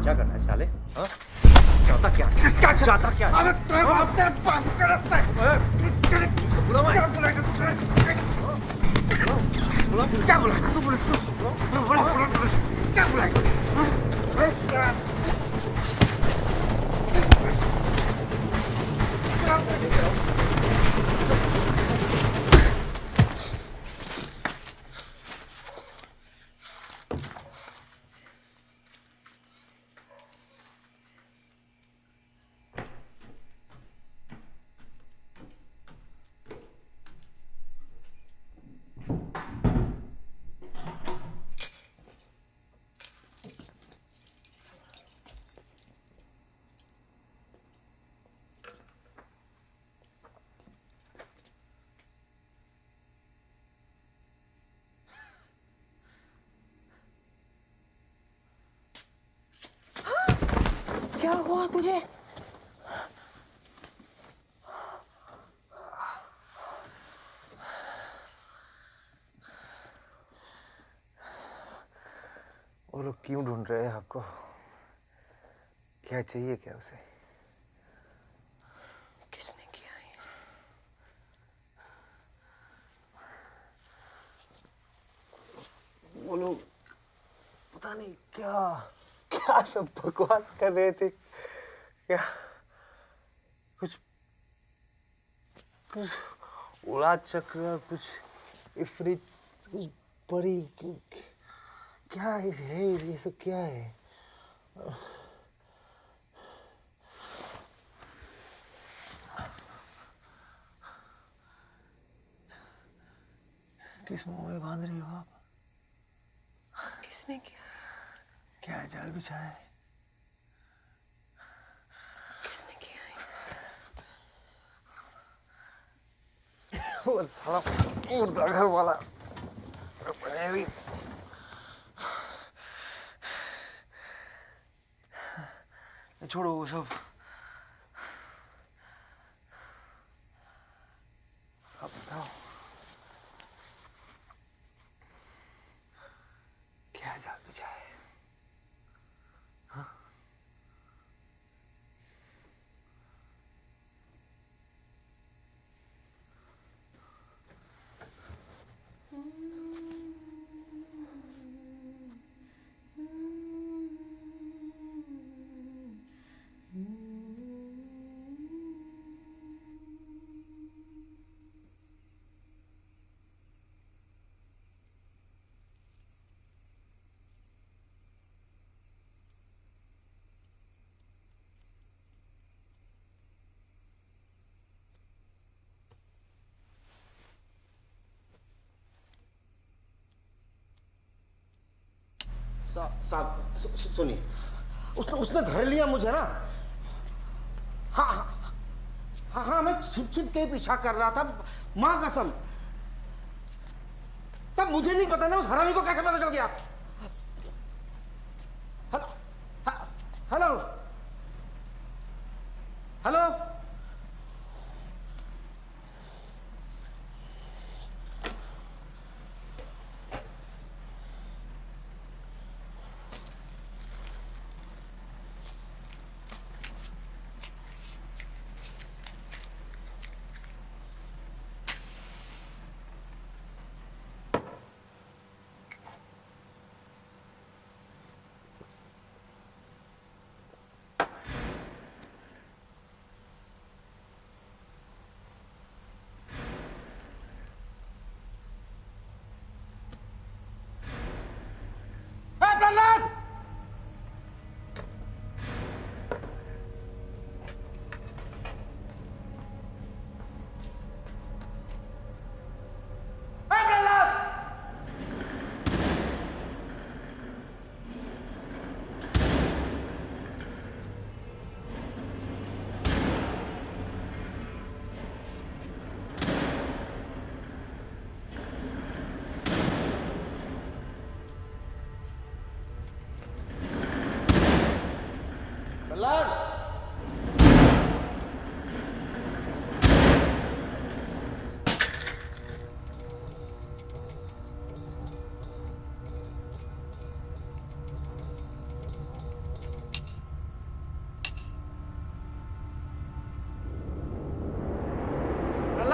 क्या करना है साले? हाँ? चाहता क्या? क्या चाहता क्या? अबे तेरे बाप से बात कर रहा है। बुला मैं। क्या बुलाएगा तू? क्या बुलाएगा तू पुलिस को? बुला पुलिस। क्या बुलाएगा? क्या हुआ तुझे? वो लोग क्यों ढूंढ रहे हैं आपको? क्या चाहिए क्या उसे? किसने किया ये? वो लोग पता नहीं क्या क्या सब बकवास कर रहे थे। क्या कुछ कुछ उड़ा चक्र, कुछ इफरित, कुछ परी, क्या है ये सब क्या है? किस मुंह में बांध रही हो आप? किसने किया? क्या जाल बिछाया है? किसने किया है? वो साला मुर्दा घर वाला भी छोड़ो वो सब। अब बताओ क्या जाल बिछाया है? हाँ? साहब सुनिए, उसने धर लिया मुझे ना। हाँ हाँ हाँ हाँ, मैं छिप छिप के पीछा कर रहा था, माँ कसम। सब मुझे नहीं पता ना उस हरामी को कैसे पता चल गया। Hello hello hello.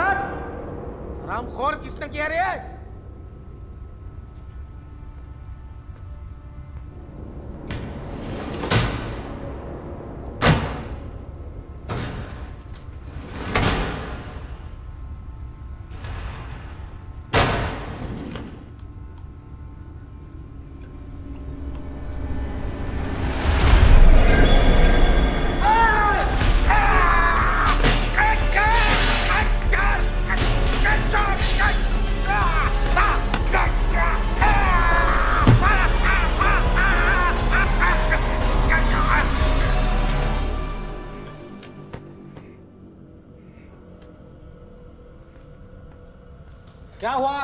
प्रहलाद! रामखोर किसने किया रे? क्या हुआ?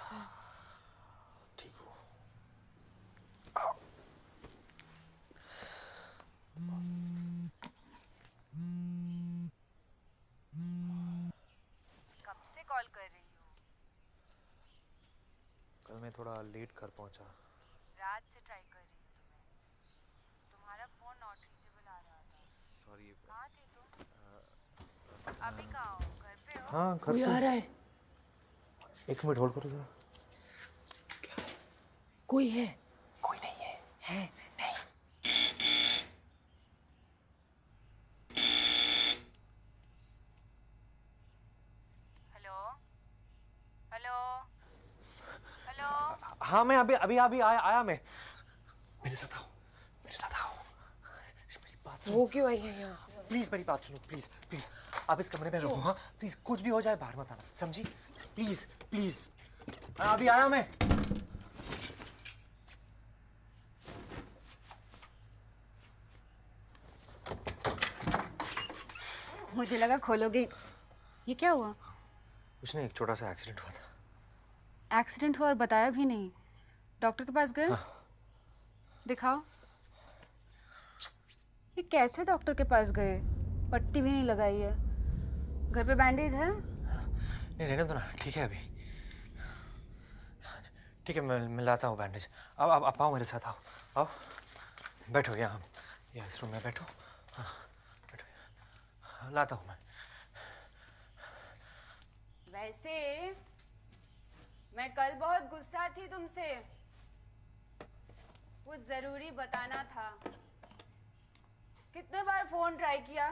कैसा है? ठीक हूँ। कब से कॉल कर रही हूँ? कल मैं थोड़ा लेट घर पहुंचा। रात से ट्राई कर रही हूँ तुम्हारा फोन नॉट रीचेबल आ रहा था। सॉरी। कहाँ थे तुम? अभी कहाँ हो? घर पे हो? हाँ, घर कोई पे। आ रहा है। एक मिनट होल्ड करो जरा। कोई है? कोई नहीं है। है? नहीं। हेलो? हेलो? हेलो? हाँ, मैं अभी आया मैं। मेरे साथ आओ, मेरे साथ आओ। मेरी बात सुनो। वो क्यों आई है यहाँ? प्लीज मेरी बात सुनो, प्लीज प्लीज। आप इस कमरे में रहो। हाँ प्लीज, कुछ भी हो जाए बाहर मत आना, समझी? Please please. अभी आया मैं। मुझे लगा खोलोगे। ये क्या हुआ? कुछ नहीं, एक छोटा सा एक्सीडेंट हुआ था। एक्सीडेंट हुआ और बताया भी नहीं। डॉक्टर के पास गए? हाँ। दिखाओ। ये कैसे डॉक्टर के पास गए? पट्टी भी नहीं लगाई है। घर पे बैंडेज है? नहीं, रहने दो ना, ठीक है अभी। ठीक है, मैं लाता हूँ बैंडेज। अब आप आओ मेरे साथ, आओ आओ। बैठो यहाँ इस रूम में बैठो। हाँ, बैठो। हाँ, लाता हूँ मैं। वैसे मैं कल बहुत गुस्सा थी तुमसे। कुछ जरूरी बताना था। कितने बार फोन ट्राई किया,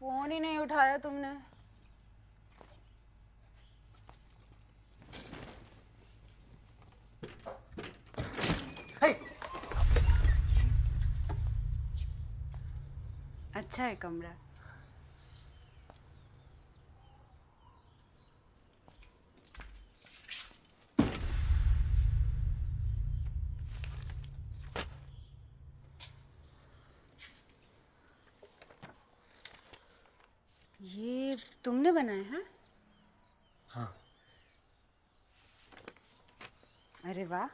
फोन ही नहीं उठाया तुमने। अच्छा है कमरा। ये तुमने बनाया है? हाँ। अरे वाह,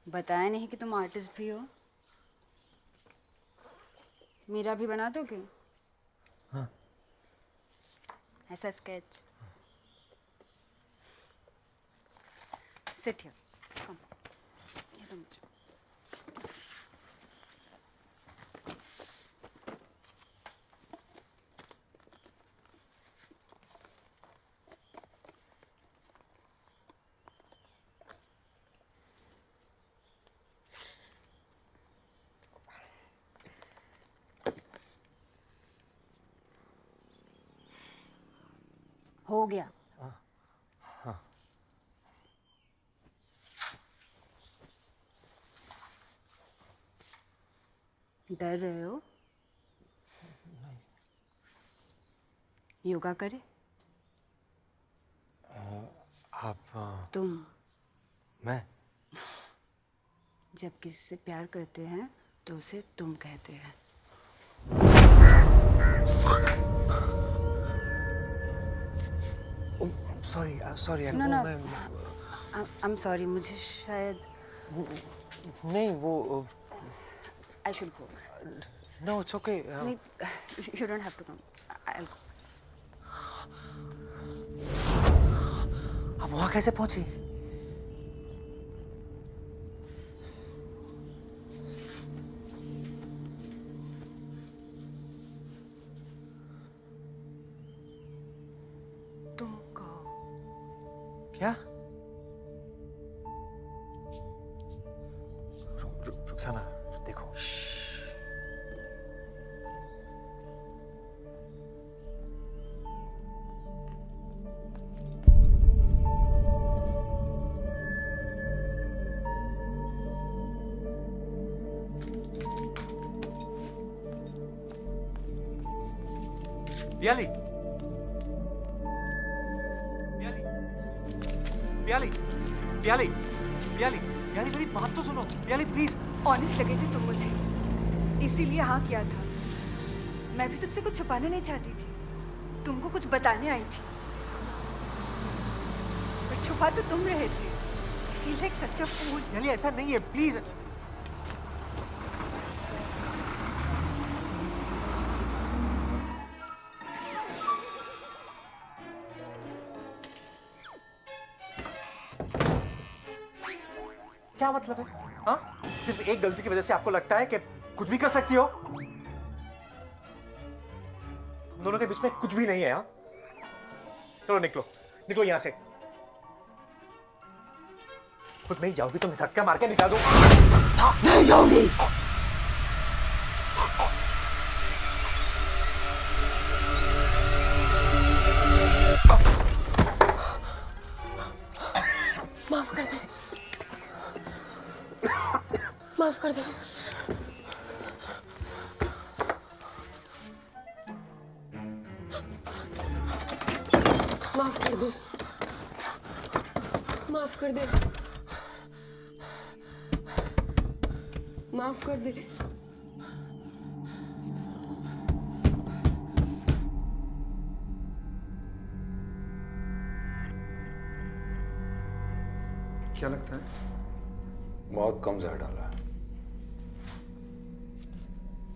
बताया नहीं कि तुम आर्टिस्ट भी हो। मेरा भी बना दोगे? हाँ। ऐसा स्केच। सिट हियर, कम। ये दो मुझे। हो गया। हाँ। डर रहे हो? नहीं। योगा करे? आप तुम मैं जब किसी से प्यार करते हैं तो उसे तुम कहते हैं। Sorry no no, I am sorry. मुझे शायद नहीं, वो I should go. No, it's okay. नहीं, you don't have to come. I will go. आप वहाँ कैसे पहुंची? क्या? रुखसाना, देखो। पियाली, पियाली, पियाली, पियाली, पियाली, मेरी बात तो सुनो। पियाली प्लीज। ऑनेस्ट लगे थे तुम मुझे, इसीलिए हाँ किया था। मैं भी तुमसे कुछ छुपाना नहीं चाहती थी, तुमको कुछ बताने आई थी। खफा तो तुम रहे थे। He's like such a fool. यानी ऐसा नहीं है, प्लीज। क्या मतलब है? हाँ? सिर्फ एक गलती की वजह से आपको लगता है कि कुछ भी कर सकती हो? हम दोनों के बीच में कुछ भी नहीं है। हाँ? चलो निकलो, निकलो यहां से। खुद नहीं जाओगी तो मैं धक्का मार के निकाल दूं। नहीं जाऊंगी। माफ कर दे, माफ कर दे। माफ कर दे, माफ कर दे, माफ कर दे। क्या लगता है? बहुत कम जहर डाला है।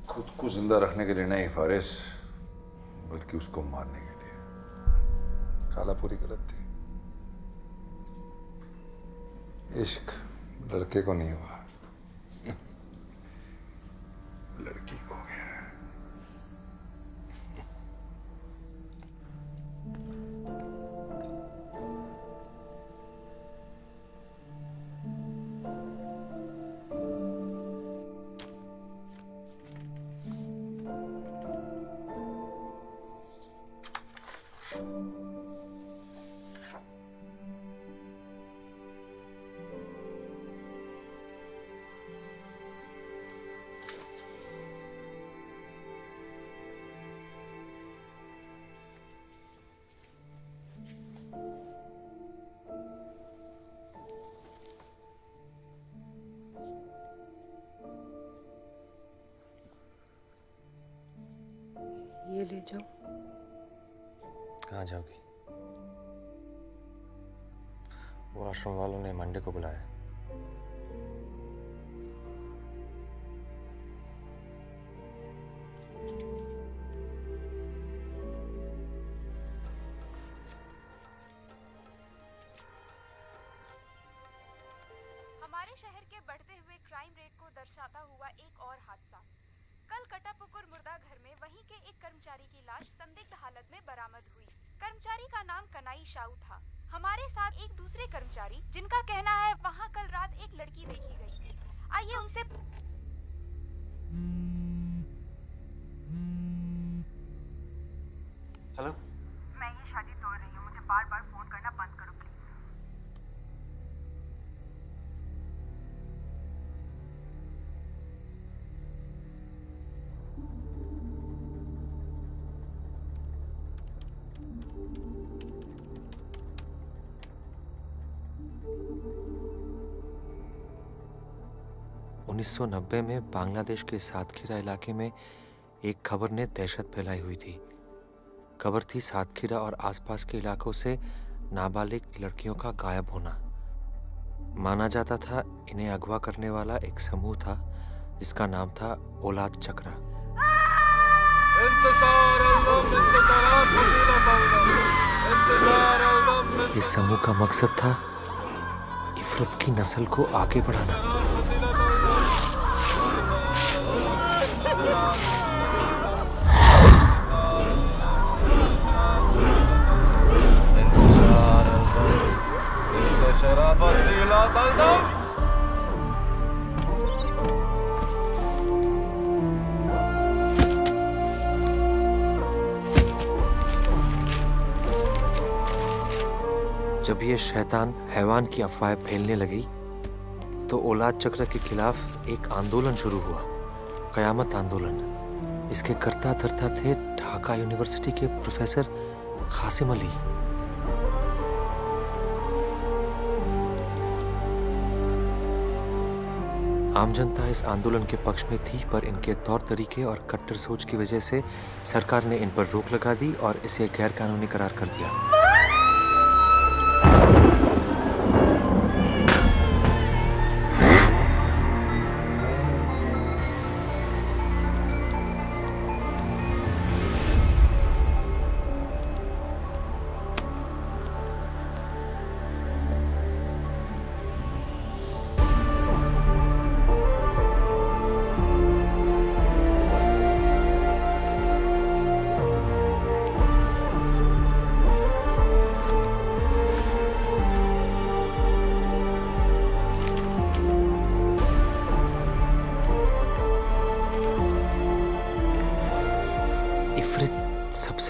खुद को जिंदा रखने के लिए नहीं फारिस, बल्कि उसको मारने के लिए। साला पूरी गलत थी। इश्क लड़के को नहीं हुआ, लड़की को हो गया। ये ले जाओ। कहाँ जाओगी? वो आश्रम वालों ने मंडे को बुलाया। हमारे शहर के बढ़ते हुए क्राइम रेट को दर्शाता हुआ एक और हादसा। कल कटापुकुर मुर्दा घर में वहीं के एक कर्मचारी की लाश संदिग्ध हालत में बरामद हुई। कर्मचारी का नाम कनाई शाऊ था। हमारे साथ एक दूसरे कर्मचारी जिनका कहना है वहां कल रात एक लड़की देखी गई थी। आइए उनसे। हेलो, मैं ये शादी तोड़ रही हूँ, मुझे बार बार फोन करना बंद करो प्लीज। उन्नीस 1990 में बांग्लादेश के सातखीरा इलाके में एक खबर ने दहशत फैलाई हुई थी। खबर थी सातखीरा और आसपास के इलाकों से नाबालिग लड़कियों का गायब होना। माना जाता था इन्हें अगवा करने वाला एक समूह था जिसका नाम था औलाद चक्रा। इस समूह का मकसद था इफरत की नस्ल को आगे बढ़ाना। जब ये शैतान हैवान की अफवाहें फैलने लगी तो औलाद चक्र के खिलाफ एक आंदोलन शुरू हुआ, कयामत आंदोलन। इसके कर्ता धर्ता थे ढाका यूनिवर्सिटी के प्रोफेसर कासिम अली। आम जनता इस आंदोलन के पक्ष में थी, पर इनके तौर तरीके और कट्टर सोच की वजह से सरकार ने इन पर रोक लगा दी और इसे गैर कानूनी करार कर दिया।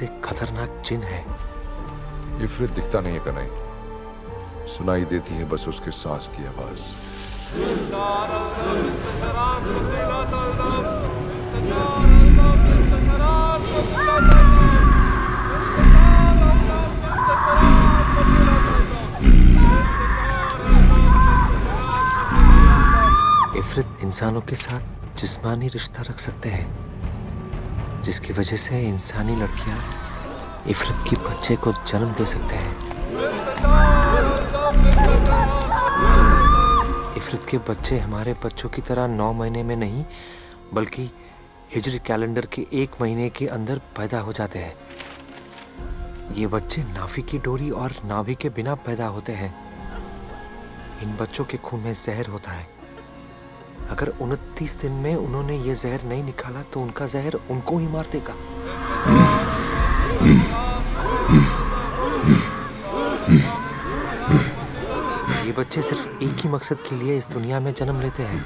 से खतरनाक जिन है। इफरित दिखता नहीं है कन्हई, सुनाई देती है बस उसके सांस की आवाज। इफरित इंसानों के साथ जिस्मानी रिश्ता रख सकते हैं, जिसकी वजह से इंसानी लड़कियां इफरित की बच्चे को जन्म दे सकते हैं। इफरित के बच्चे हमारे बच्चों की तरह 9 महीने में नहीं, बल्कि हिजरी कैलेंडर के 1 महीने के अंदर पैदा हो जाते हैं। ये बच्चे नाफी की डोरी और नाभि के बिना पैदा होते हैं। इन बच्चों के खून में जहर होता है। अगर 29 दिन में उन्होंने ये जहर नहीं निकाला तो उनका जहर उनको ही मार देगा। ये बच्चे सिर्फ एक ही मकसद के लिए इस दुनिया में जन्म लेते हैं,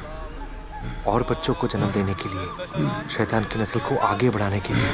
और बच्चों को जन्म देने के लिए, शैतान की नस्ल को आगे बढ़ाने के लिए।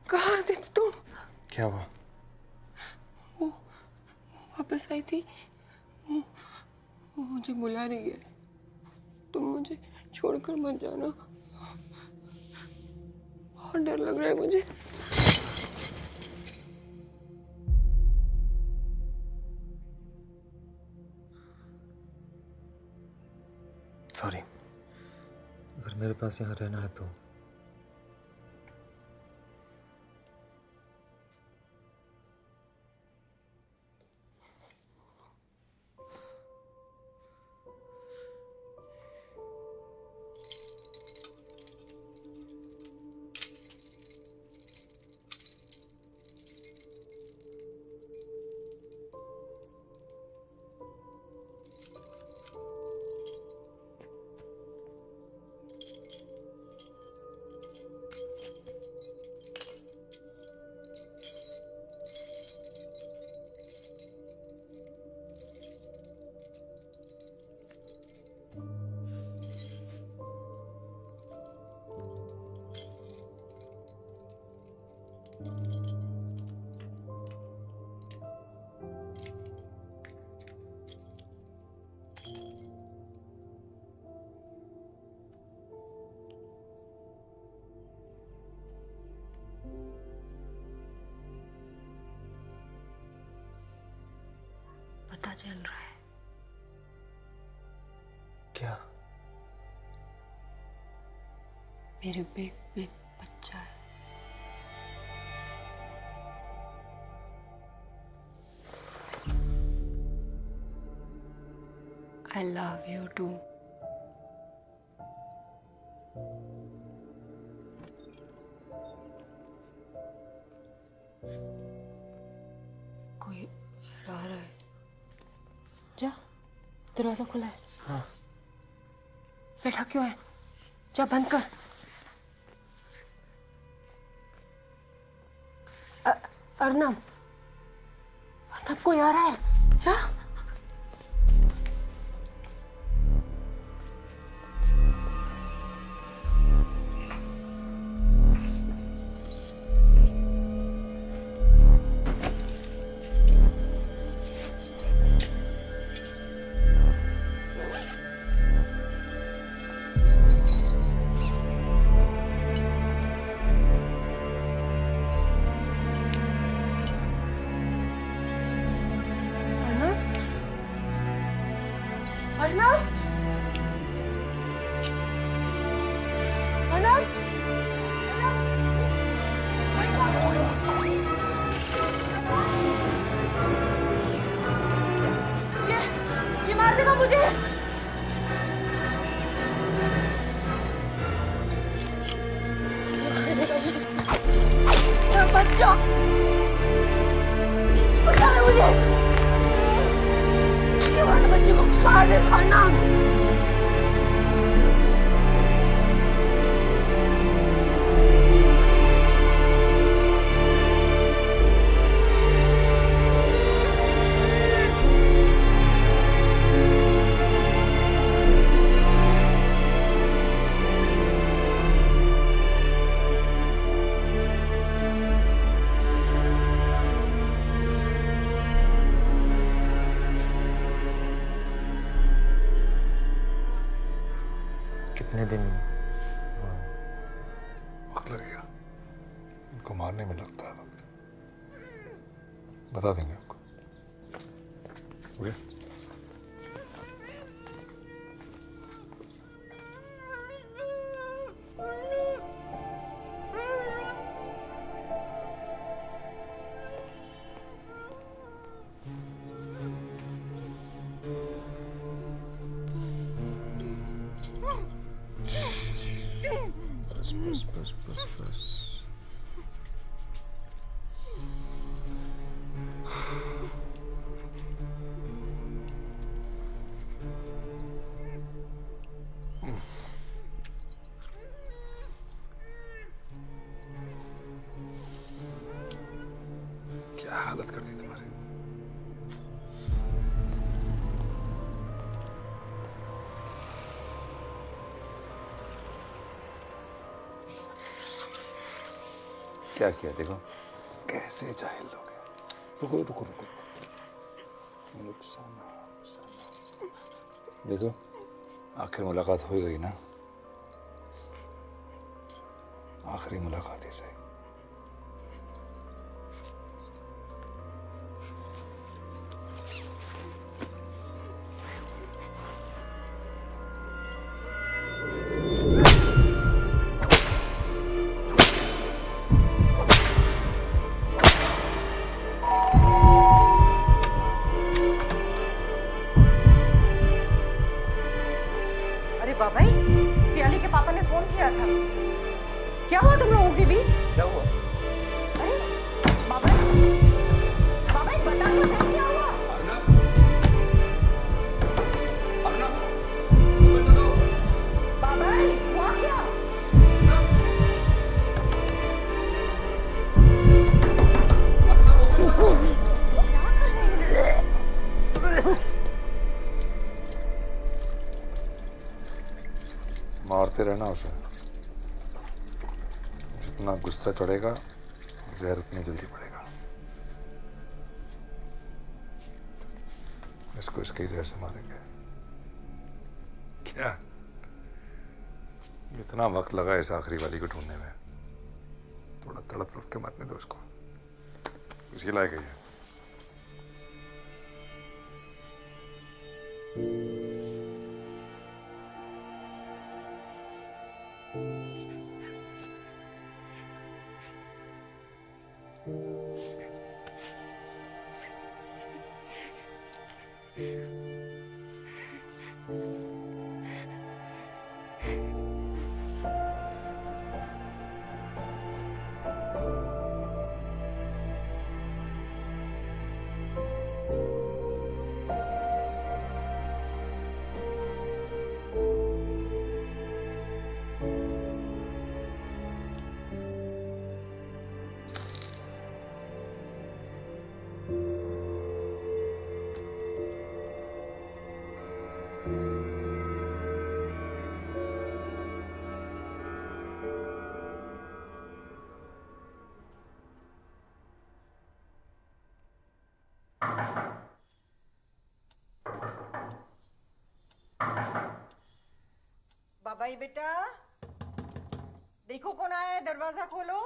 कहाँ थे तुम? क्या हुआ? वो वापस आई थी। वो मुझे बुला रही है। तुम मुझे छोड़कर मत जाना, बहुत डर लग रहा है मुझे। सॉरी, अगर मेरे पास यहाँ रहना है तो पता चल रहा है। क्या? मेरे पेट में बच्चा है। I love you too. कोई आ रहा है। जा, दरवाजा खुला है। हाँ। बैठा क्यों है? जा बंद कर। अर्नब, अर्नब कोई आ रहा है। जा। अर्नब, अर्नब, ये मार देगा मुझे। बच्चा, बचा ले मुझे। ये बच्चे को मार दे अर्नब। कितने दिन वक्त लगेगा, इनको मारने में लगता है वक्त। बता देंगे आपको। ओके? बस बस बस बस। क्या हालत कर दी तुम्हारी। क्या किया देखो। कैसे जाहिल लोग हैं। रुको रुको रुको, रुको। देखो आखिर मुलाकात हो गई ना, आखिरी मुलाकात ही सही। अरे बाबाई, प्याली के पापा ने फोन किया था। क्या हुआ तुम लोगों के बीच? क्या हुआ? अरे बाबाई, बाबाई बता तो सही क्या हुआ? बाबाई हुआ क्या? मारते रहना उसे। जितना गुस्सा चढ़ेगा जहर उतनी जल्दी पड़ेगा। इसको इसके जहर से मारेंगे। क्या इतना वक्त लगा इस आखिरी वाली को ढूंढने में? थोड़ा तड़प के मरने दो इसको, इसी लायक है। बाबाई बेटा, देखो कौन आया है, दरवाजा खोलो।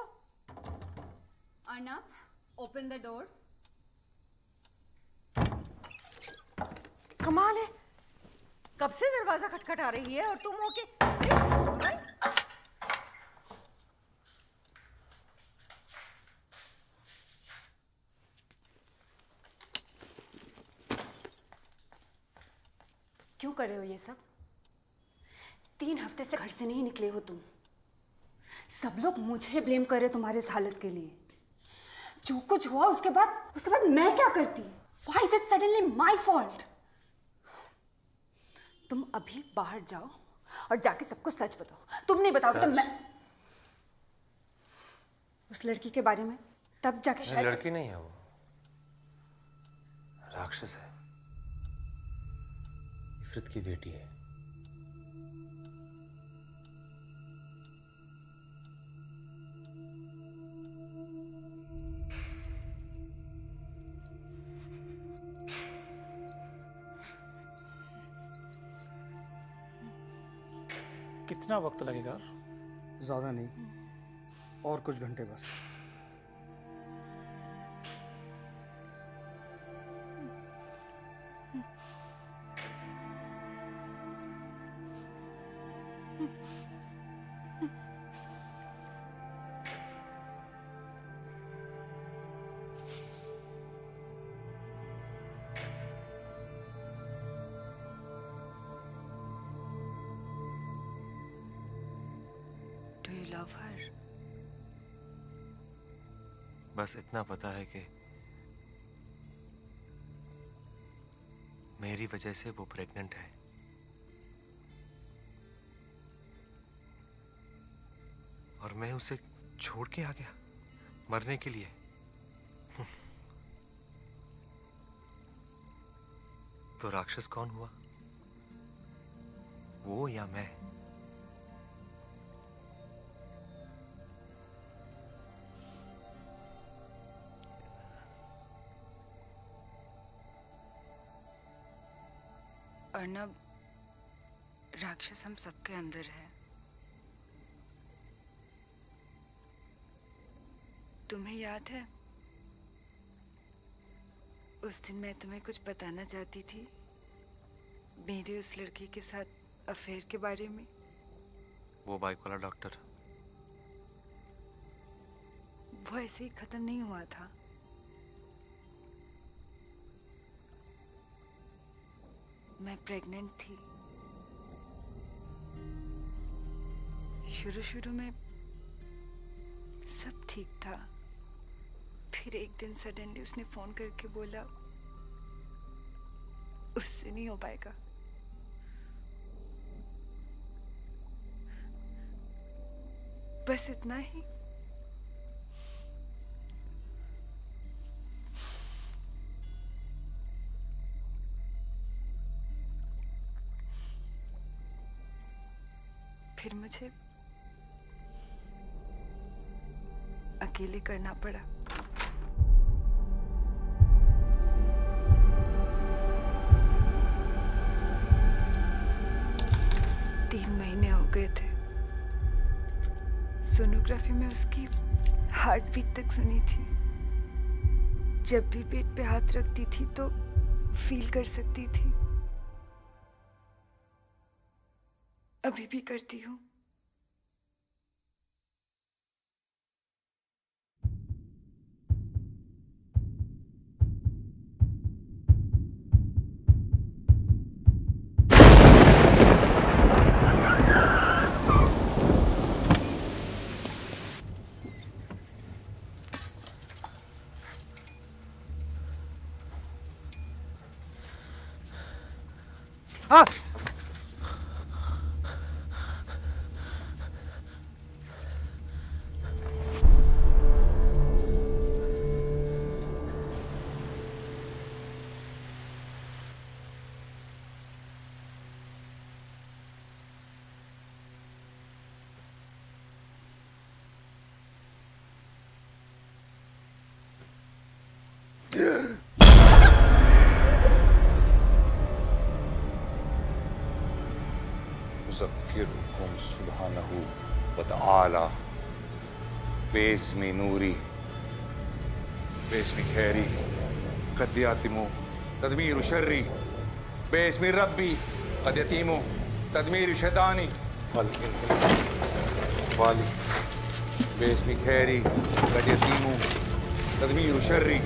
Arnab, open the door. कमाल है, कब से दरवाजा खटखटा रही है और तुम हो के क्यों कर रहे हो ये सब? 3 हफ्ते से घर से नहीं निकले हो तुम। सब लोग मुझे ब्लेम कर रहे तुम्हारे इस हालत के लिए। जो कुछ हुआ उसके बाद मैं क्या करती? Why is it suddenly my fault? तुम अभी बाहर जाओ और जाके सबको सच बताओ। तुम नहीं बताओगे तो मैं उस लड़की के बारे में तब जाके शायद। लड़की नहीं है वो, राक्षस है, इफरत की बेटी है। कितना वक्त लगेगा? ज़्यादा नहीं, और कुछ घंटे बस। बस इतना पता है कि मेरी वजह से वो प्रेग्नेंट है। और मैं उसे छोड़ के आ गया मरने के लिए। तो राक्षस कौन हुआ, वो या मैं? अर्नब, राक्षस हम सबके अंदर है। तुम्हें याद है उस दिन मैं तुम्हें कुछ बताना चाहती थी, मेरे उस लड़की के साथ अफेयर के बारे में? वो बाइक वाला डॉक्टर, वो ऐसे ही खत्म नहीं हुआ था। मैं प्रेग्नेंट थी। शुरू में सब ठीक था, फिर एक दिन सडनली उसने फोन करके बोला उससे नहीं हो पाएगा। बस इतना ही। फिर मुझे अकेले करना पड़ा। तीन महीने हो गए थे। सोनोग्राफी में उसकी हार्ट बीट तक सुनी थी। जब भी पेट पे हाथ रखती थी तो फील कर सकती थी। अभी भी करती हूँ। हाँ उज़क्किरुकुम सुब्हानहू व तआला बेस्मी नूरी बेस्मी खैरी कद यातिमु तदमीर शर्री बेस्मी रब्बी कद यतीमु तदमीर शैतानी वाली बेस्मी खैरी कद यतीमु तदमीर शर्री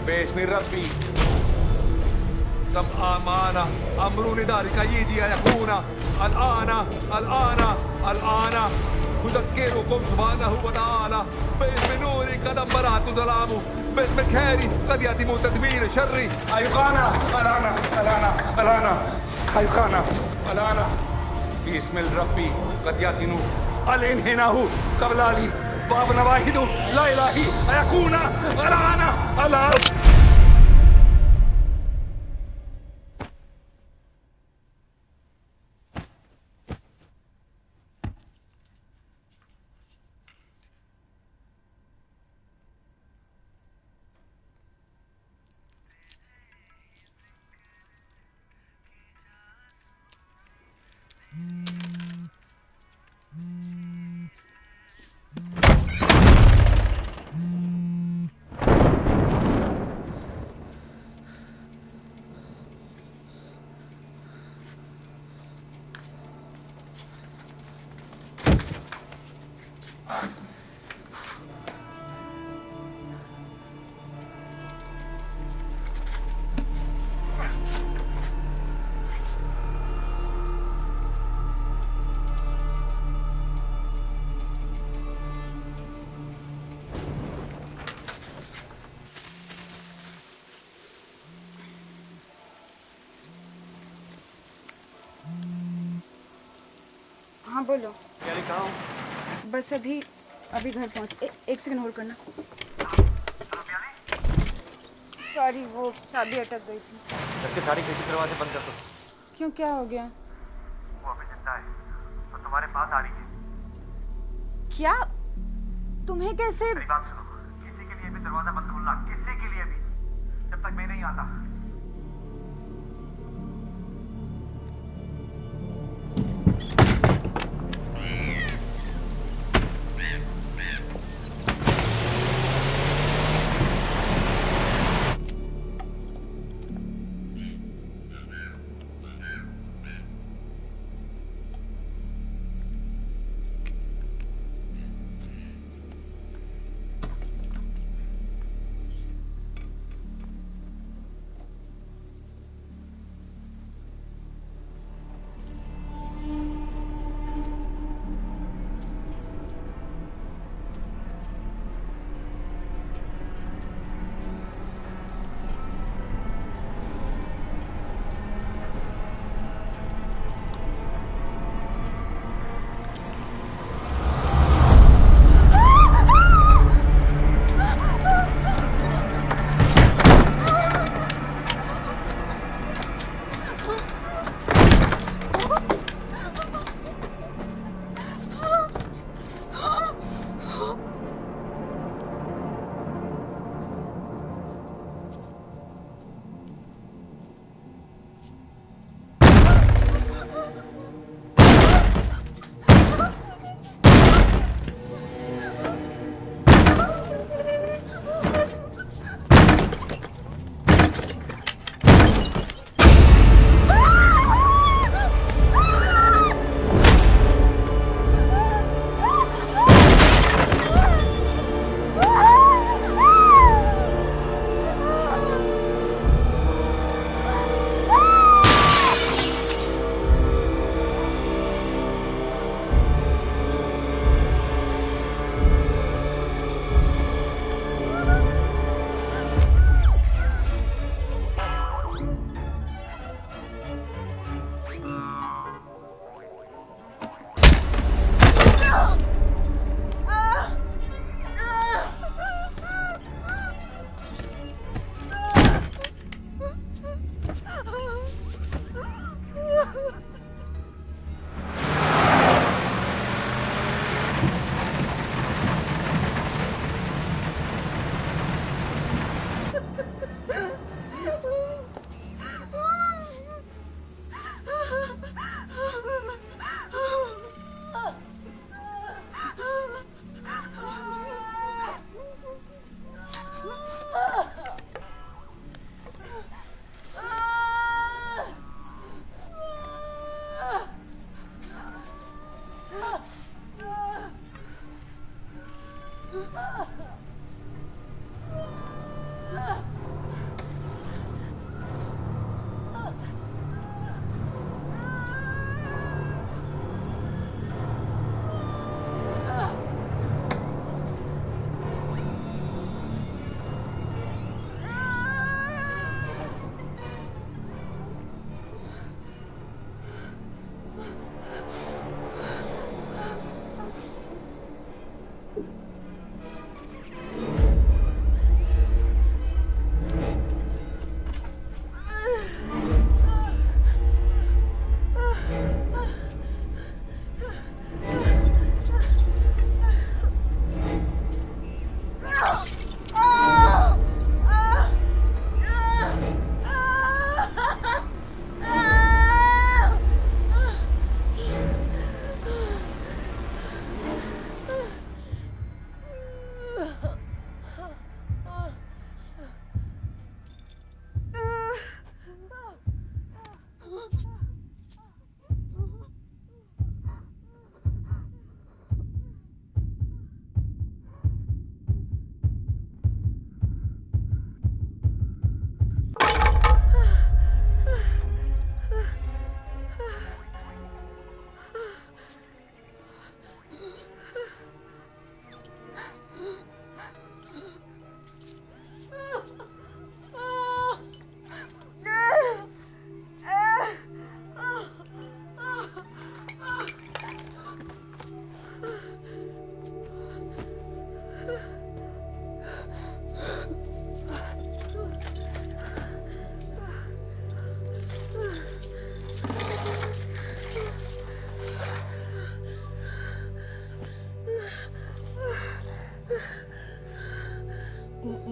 बेस्मी रब्बी कम आमाना अमरू निदारिका यजी यकूना अलआना अलआना अलआना उज़क्किरुकुम सुब्हानहू व तआला बिस्मि नूरी कद बरातु ज़लामु बिस्मि खैरी कद यतीमु तदबीर शर्री अयकाना अलाना अलाना अलाना अयकाना अलाना बिस्मिल रब्बी कद यतीनु अलिनहिनाहु कबलाली बाब नवाहिदु ला इलाही अयकूना अलाना अलाना। हाँ बोलो। यानी कहाँ हो? बस अभी घर पहुँच। एक सेकंड होल्ड करना। सॉरी वो चाबी अटक गई थी। करके सारी खिड़की दरवाजे बंद कर दो। क्यों, क्या हो गया? वो अभी जिंदा है और तुम्हारे पास आ रही है। क्या? तुम्हें कैसे? मेरी बात सुनो, किसी के लिए भी दरवाजा बंद खोलना, किसी के लिए भी, जब तक मैं नहीं आता।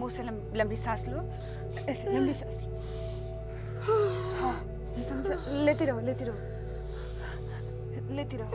जोर से लंबी सांस लो, ऐसे लंबी सांस लो। हाँ, लेती रहो, लेती रहो, लेती रहो।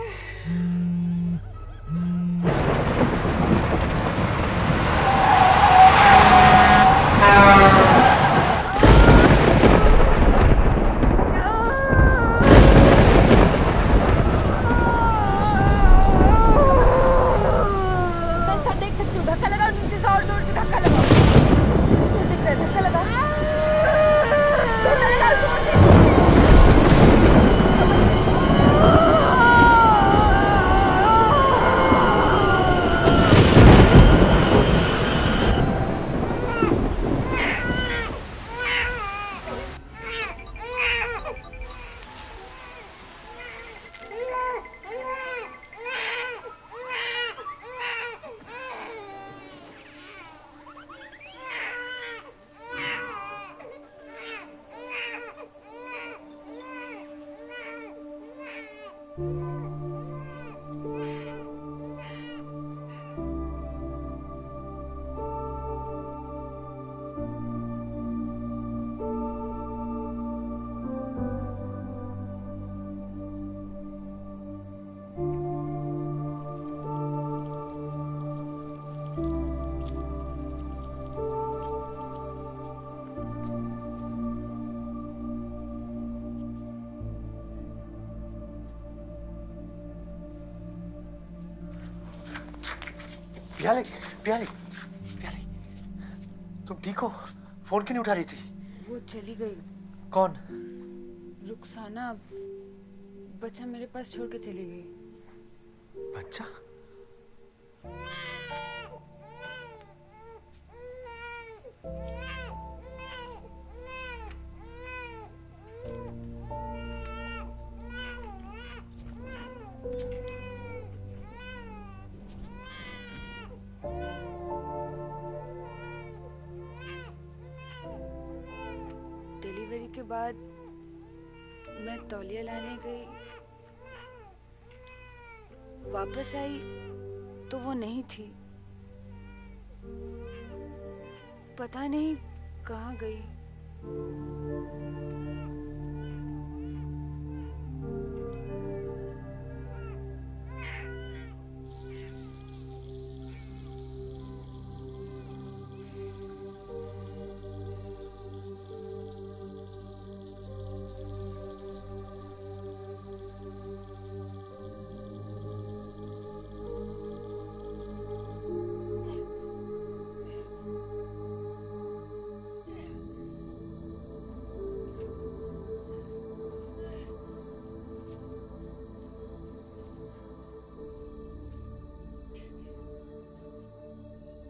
प्याले, प्याले, प्याले, तुम ठीक हो? फोन क्यों नहीं उठा रही थी? वो चली गई। कौन? रुखसाना बच्चा मेरे पास छोड़ के चली गई। बच्चा? डिलीवरी के बाद मैं तौलिया लाने गई, वापस आई तो वो नहीं थी। पता नहीं कहाँ गई।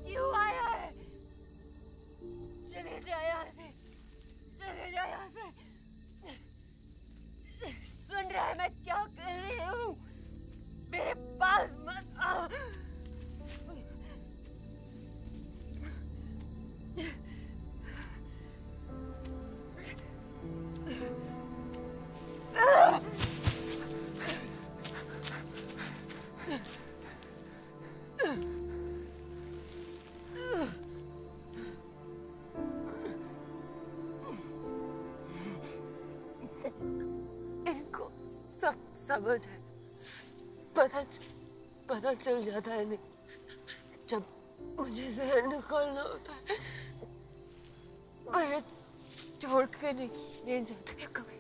क्यों आया है? चले जा यहाँ से, चले जा यहाँ से। सुन रहा है मैं क्या कर रही हूँ? मेरे पास मत आओ। इनको सब समझ है, पता चल जाता है नहीं जब मुझे जहर निकालना होता है। मुझे छोड़ के नहीं जाते कभी।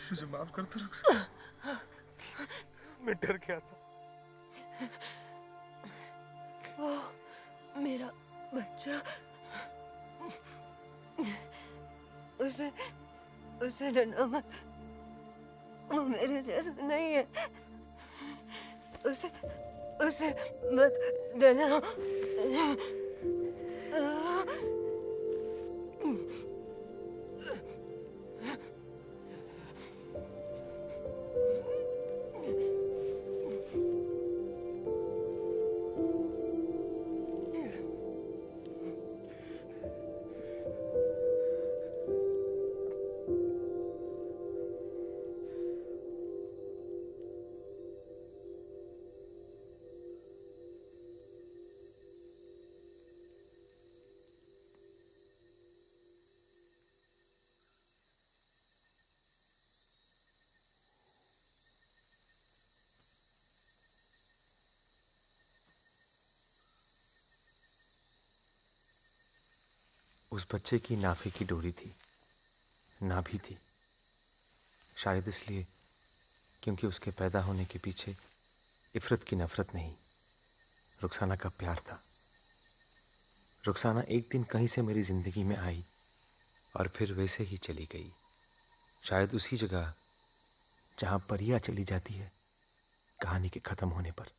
मुझे माफ कर दो रुखसाना, मैं डर गया था। वो मेरा बच्चा, उसे डरना मत। वो मेरे जैसा नहीं है। उसे मत डरना। उस बच्चे की नाफे की डोरी थी, नाभि थी। शायद इसलिए क्योंकि उसके पैदा होने के पीछे इफरत की नफरत नहीं, रुखसाना का प्यार था। रुखसाना एक दिन कहीं से मेरी जिंदगी में आई और फिर वैसे ही चली गई, शायद उसी जगह जहां परियां चली जाती है कहानी के खत्म होने पर।